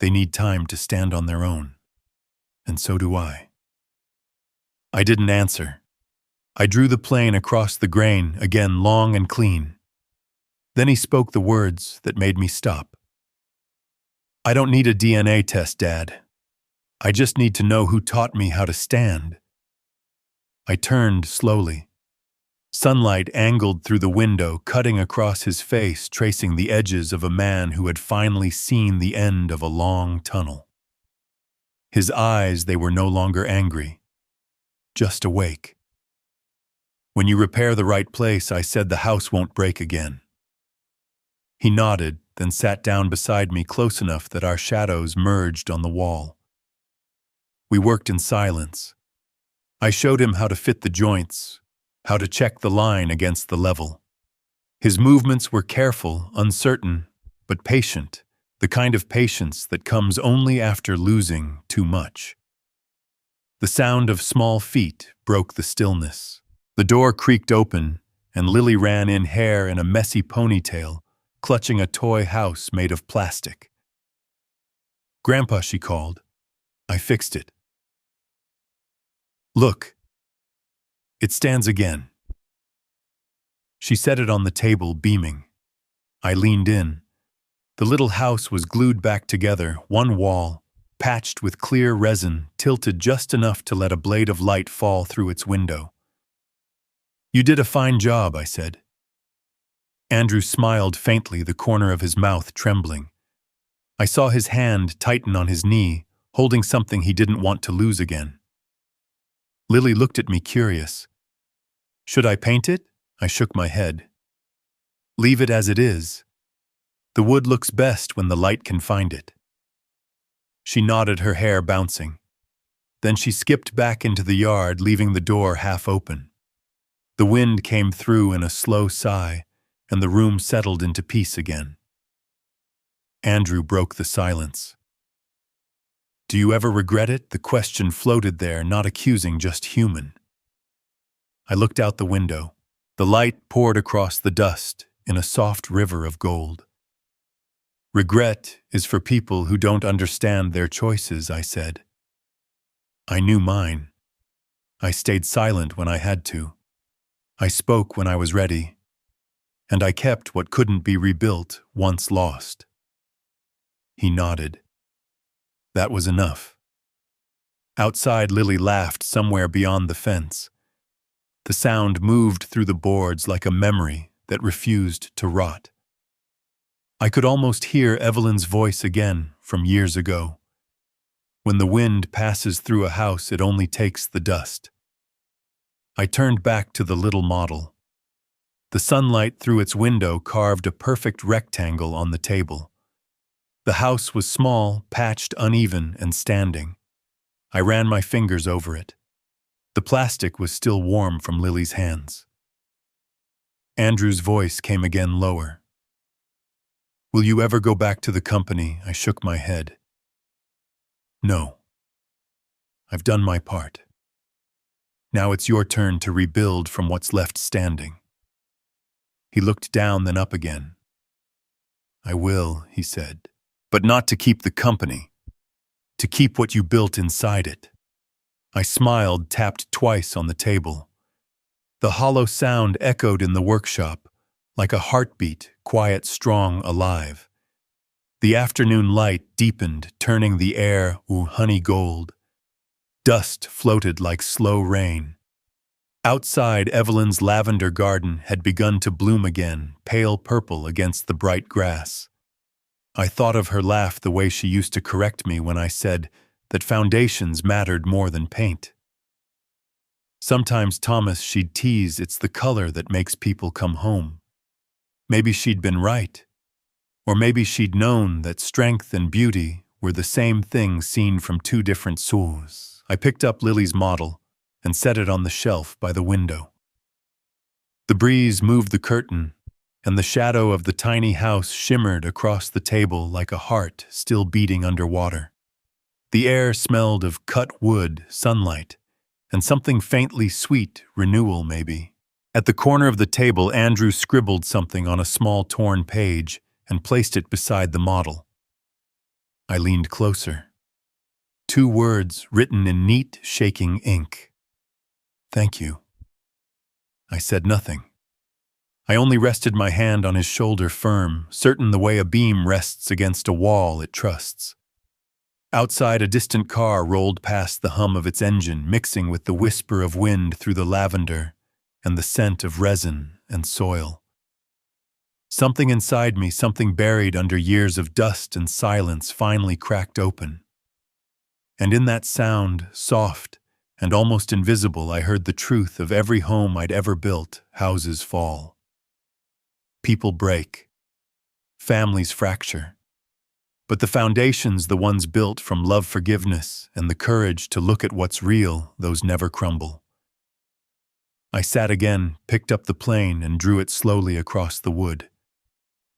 Speaker 1: They need time to stand on their own. And so do I. I didn't answer. I drew the plane across the grain, again long and clean. Then he spoke the words that made me stop. I don't need a DNA test, Dad. I just need to know who taught me how to stand. I turned slowly. Sunlight angled through the window, cutting across his face, tracing the edges of a man who had finally seen the end of a long tunnel. His eyes, they were no longer angry, just awake. When you repair the right place, I said, the house won't break again. He nodded, then sat down beside me close enough that our shadows merged on the wall. We worked in silence. I showed him how to fit the joints, how to check the line against the level. His movements were careful, uncertain, but patient, the kind of patience that comes only after losing too much. The sound of small feet broke the stillness. The door creaked open, and Lily ran in, hair in a messy ponytail, clutching a toy house made of plastic. "Grandpa," she called. I fixed it. "Look. It stands again." She set it on the table, beaming. I leaned in. The little house was glued back together, one wall, patched with clear resin, tilted just enough to let a blade of light fall through its window. "You did a fine job," I said. Andrew smiled faintly, the corner of his mouth trembling. I saw his hand tighten on his knee, holding something he didn't want to lose again. Lily looked at me, curious. "Should I paint it?" I shook my head. "Leave it as it is. The wood looks best when the light can find it." She nodded, her hair bouncing. Then she skipped back into the yard, leaving the door half open. The wind came through in a slow sigh, and the room settled into peace again. Andrew broke the silence. "Do you ever regret it?" The question floated there, not accusing, just human. I looked out the window. The light poured across the dust in a soft river of gold. "Regret is for people who don't understand their choices," I said. I knew mine. I stayed silent when I had to. I spoke when I was ready. And I kept what couldn't be rebuilt once lost. He nodded. That was enough. Outside, Lily laughed somewhere beyond the fence. The sound moved through the boards like a memory that refused to rot. I could almost hear Evelyn's voice again from years ago. When the wind passes through a house, it only takes the dust. I turned back to the little model. The sunlight through its window carved a perfect rectangle on the table. The house was small, patched, uneven, and standing. I ran my fingers over it. The plastic was still warm from Lily's hands. Andrew's voice came again, lower. "Will you ever go back to the company?" I shook my head. "No. I've done my part. Now it's your turn to rebuild from what's left standing." He looked down, then up again. "I will," he said, "but not to keep the company, to keep what you built inside it." I smiled, tapped twice on the table. The hollow sound echoed in the workshop, like a heartbeat, quiet, strong, alive. The afternoon light deepened, turning the air honey gold. Dust floated like slow rain. Outside, Evelyn's lavender garden had begun to bloom again, pale purple against the bright grass. I thought of her laugh, the way she used to correct me when I said that foundations mattered more than paint. Sometimes, Thomas, she'd tease, "It's the color that makes people come home." Maybe she'd been right. Or maybe she'd known that strength and beauty were the same thing seen from two different sources. I picked up Lily's model and set it on the shelf by the window. The breeze moved the curtain, and the shadow of the tiny house shimmered across the table like a heart still beating underwater. The air smelled of cut wood, sunlight, and something faintly sweet, renewal maybe. At the corner of the table, Andrew scribbled something on a small torn page and placed it beside the model. I leaned closer. 2 words written in neat, shaking ink. "Thank you." I said nothing. I only rested my hand on his shoulder firm, certain the way a beam rests against a wall it trusts. Outside, a distant car rolled past, the hum of its engine mixing with the whisper of wind through the lavender and the scent of resin and soil. Something inside me, something buried under years of dust and silence, finally cracked open. And in that sound, soft and almost invisible, I heard the truth of every home I'd ever built. Houses fall. People break. Families fracture. But the foundations, the ones built from love, forgiveness, and the courage to look at what's real, those never crumble. I sat again, picked up the plane, and drew it slowly across the wood.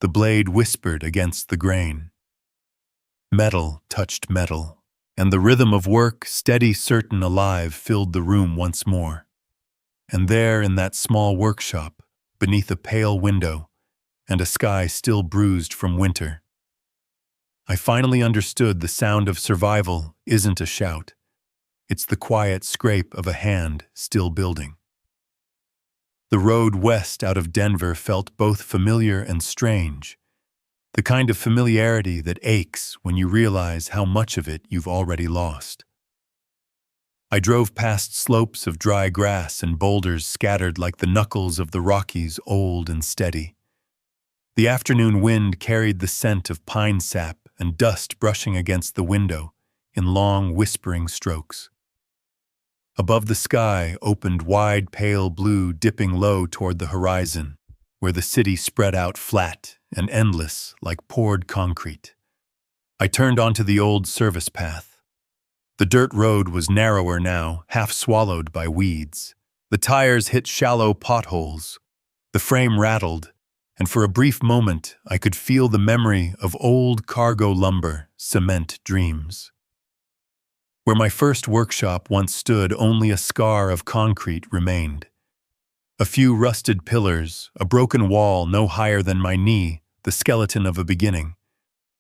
Speaker 1: The blade whispered against the grain. Metal touched metal, and the rhythm of work, steady, certain, alive, filled the room once more. And there, in that small workshop, beneath a pale window, and a sky still bruised from winter, I finally understood the sound of survival isn't a shout. It's the quiet scrape of a hand still building. The road west out of Denver felt both familiar and strange, the kind of familiarity that aches when you realize how much of it you've already lost. I drove past slopes of dry grass and boulders scattered like the knuckles of the Rockies, old and steady. The afternoon wind carried the scent of pine sap and dust brushing against the window in long, whispering strokes. Above, the sky opened wide, pale blue, dipping low toward the horizon, where the city spread out flat and endless like poured concrete. I turned onto the old service path. The dirt road was narrower now, half swallowed by weeds. The tires hit shallow potholes. The frame rattled, and for a brief moment I could feel the memory of old cargo lumber, cement dreams. Where my first workshop once stood, only a scar of concrete remained. A few rusted pillars, a broken wall no higher than my knee, the skeleton of a beginning.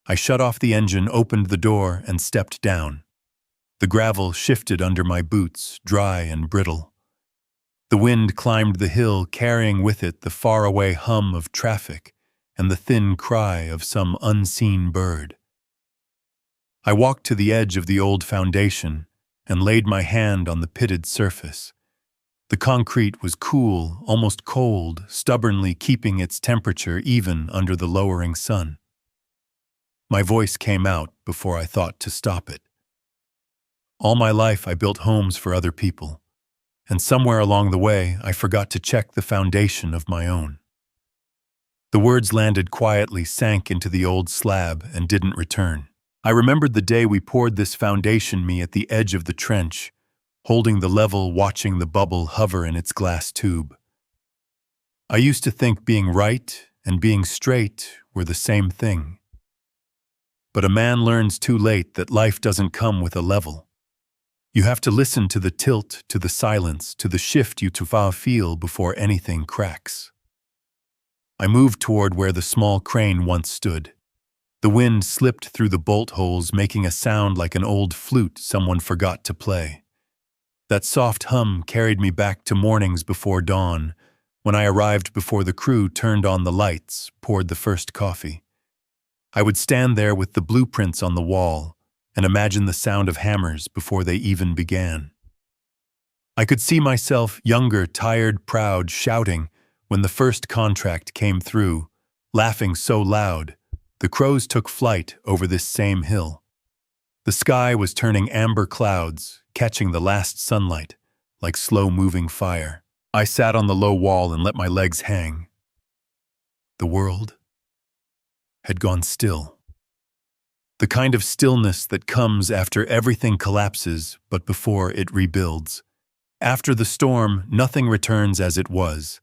Speaker 1: I shut off the engine, opened the door, and stepped down. The gravel shifted under my boots, dry and brittle. The wind climbed the hill, carrying with it the faraway hum of traffic and the thin cry of some unseen bird. I walked to the edge of the old foundation and laid my hand on the pitted surface. The concrete was cool, almost cold, stubbornly keeping its temperature even under the lowering sun. My voice came out before I thought to stop it. All my life I built homes for other people, and somewhere along the way I forgot to check the foundation of my own. The words landed quietly, sank into the old slab, and didn't return. I remembered the day we poured this foundation, me at the edge of the trench, holding the level, watching the bubble hover in its glass tube. I used to think being right and being straight were the same thing. But a man learns too late that life doesn't come with a level. You have to listen to the tilt, to the silence, to the shift you feel before anything cracks. I moved toward where the small crane once stood. The wind slipped through the bolt holes, making a sound like an old flute someone forgot to play. That soft hum carried me back to mornings before dawn, when I arrived before the crew turned on the lights, poured the first coffee. I would stand there with the blueprints on the wall and imagine the sound of hammers before they even began. I could see myself, younger, tired, proud, shouting when the first contract came through, laughing so loud, the crows took flight over this same hill. The sky was turning amber clouds, catching the last sunlight like slow-moving fire. I sat on the low wall and let my legs hang. The world had gone still. The kind of stillness that comes after everything collapses but before it rebuilds. After the storm, nothing returns as it was.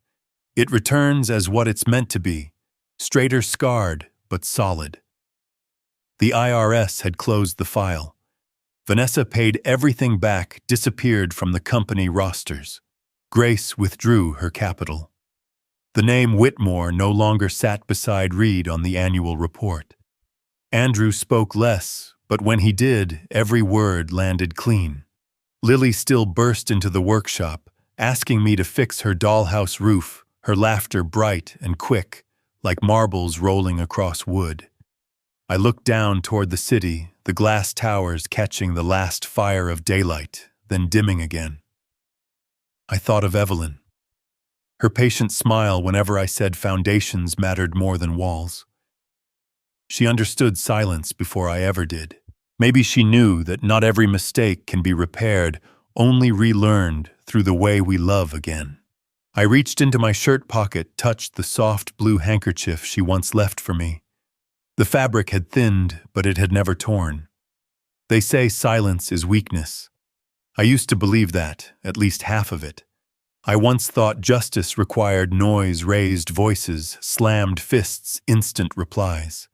Speaker 1: It returns as what it's meant to be, straighter, scarred, but solid. The IRS had closed the file. Vanessa paid everything back, disappeared from the company rosters. Grace withdrew her capital. The name Whitmore no longer sat beside Reed on the annual report. Andrew spoke less, but when he did, every word landed clean. Lily still burst into the workshop, asking me to fix her dollhouse roof, her laughter bright and quick, like marbles rolling across wood. I looked down toward the city, the glass towers catching the last fire of daylight, then dimming again. I thought of Evelyn. Her patient smile whenever I said foundations mattered more than walls. She understood silence before I ever did. Maybe she knew that not every mistake can be repaired, only relearned through the way we love again. I reached into my shirt pocket, touched the soft blue handkerchief she once left for me. The fabric had thinned, but it had never torn. They say silence is weakness. I used to believe that, at least half of it. I once thought justice required noise, raised voices, slammed fists, instant replies.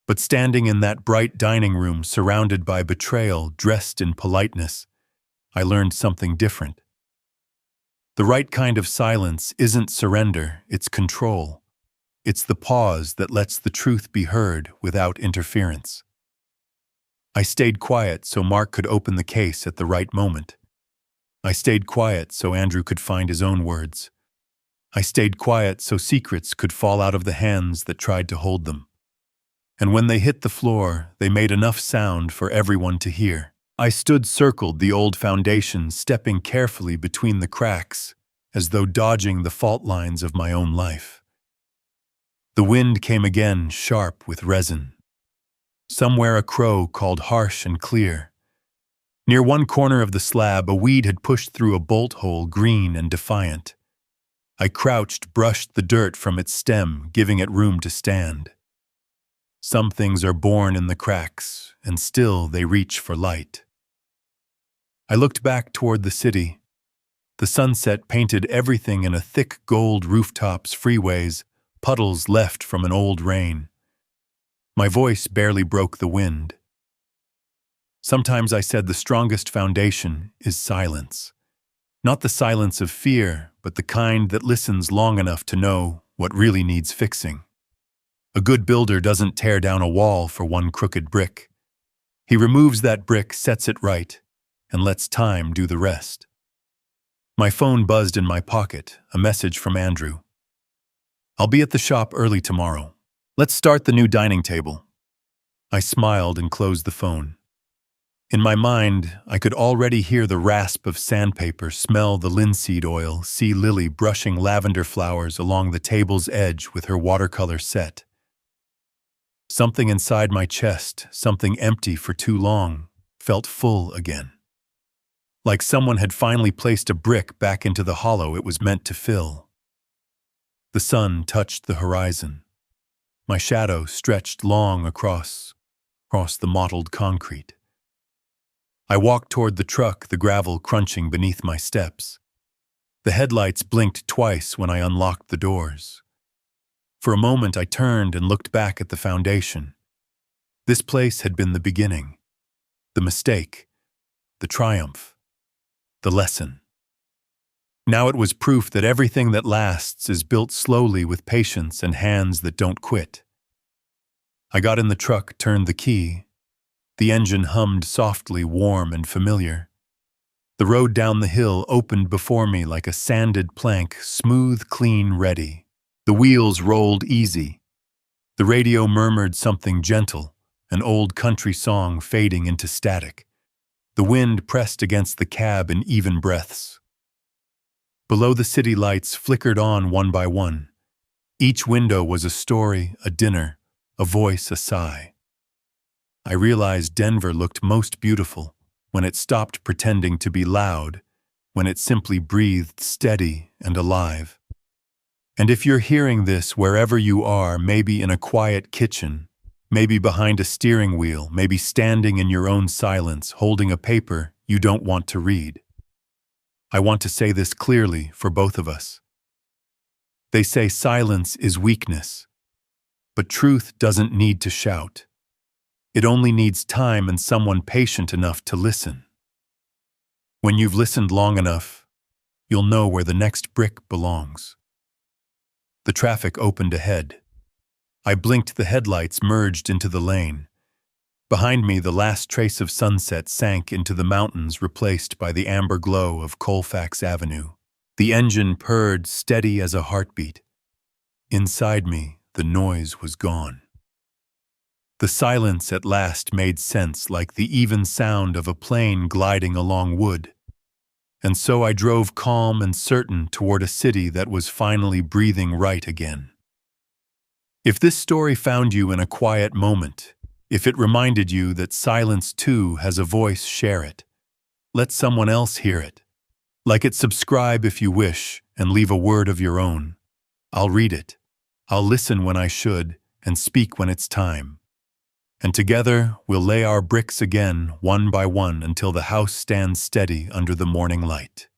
Speaker 1: But standing in that bright dining room surrounded by betrayal, dressed in politeness, I learned something different. The right kind of silence isn't surrender, it's control. It's the pause that lets the truth be heard without interference. I stayed quiet so Mark could open the case at the right moment. I stayed quiet so Andrew could find his own words. I stayed quiet so secrets could fall out of the hands that tried to hold them. And when they hit the floor, they made enough sound for everyone to hear. I stood circled the old foundation, stepping carefully between the cracks, as though dodging the fault lines of my own life. The wind came again, sharp with resin. Somewhere a crow called harsh and clear. Near one corner of the slab, a weed had pushed through a bolt hole, green and defiant. I crouched, brushed the dirt from its stem, giving it room to stand. Some things are born in the cracks, and still they reach for light. I looked back toward the city. The sunset painted everything in a thick gold, rooftops, freeways, puddles left from an old rain. My voice barely broke the wind. Sometimes I said the strongest foundation is silence. Not the silence of fear, but the kind that listens long enough to know what really needs fixing. A good builder doesn't tear down a wall for one crooked brick. He removes that brick, sets it right, and lets time do the rest. My phone buzzed in my pocket, a message from Andrew. "I'll be at the shop early tomorrow. Let's start the new dining table." I smiled and closed the phone. In my mind, I could already hear the rasp of sandpaper, smell the linseed oil, see Lily brushing lavender flowers along the table's edge with her watercolor set. Something inside my chest, something empty for too long, felt full again. Like someone had finally placed a brick back into the hollow it was meant to fill. The sun touched the horizon. My shadow stretched long across the mottled concrete. I walked toward the truck, the gravel crunching beneath my steps. The headlights blinked twice when I unlocked the doors. For a moment I turned and looked back at the foundation. This place had been the beginning, the mistake, the triumph, the lesson. Now it was proof that everything that lasts is built slowly with patience and hands that don't quit. I got in the truck, turned the key. The engine hummed softly, warm and familiar. The road down the hill opened before me like a sanded plank, smooth, clean, ready. The wheels rolled easy. The radio murmured something gentle, an old country song fading into static. The wind pressed against the cab in even breaths. Below the city lights flickered on one by one. Each window was a story, a dinner, a voice, a sigh. I realized Denver looked most beautiful when it stopped pretending to be loud, when it simply breathed steady and alive. And if you're hearing this wherever you are, maybe in a quiet kitchen, maybe behind a steering wheel, maybe standing in your own silence, holding a paper you don't want to read, I want to say this clearly for both of us. They say silence is weakness, but truth doesn't need to shout. It only needs time and someone patient enough to listen. When you've listened long enough, you'll know where the next brick belongs. The traffic opened ahead. I blinked, the headlights merged into the lane. Behind me, the last trace of sunset sank into the mountains, replaced by the amber glow of Colfax Avenue. The engine purred, steady as a heartbeat. Inside me, the noise was gone. The silence at last made sense, like the even sound of a plane gliding along wood. And so I drove calm and certain toward a city that was finally breathing right again. If this story found you in a quiet moment, if it reminded you that silence too has a voice, share it. Let someone else hear it. Like it, subscribe if you wish, and leave a word of your own. I'll read it. I'll listen when I should, and speak when it's time. And together we'll lay our bricks again, one by one, until the house stands steady under the morning light.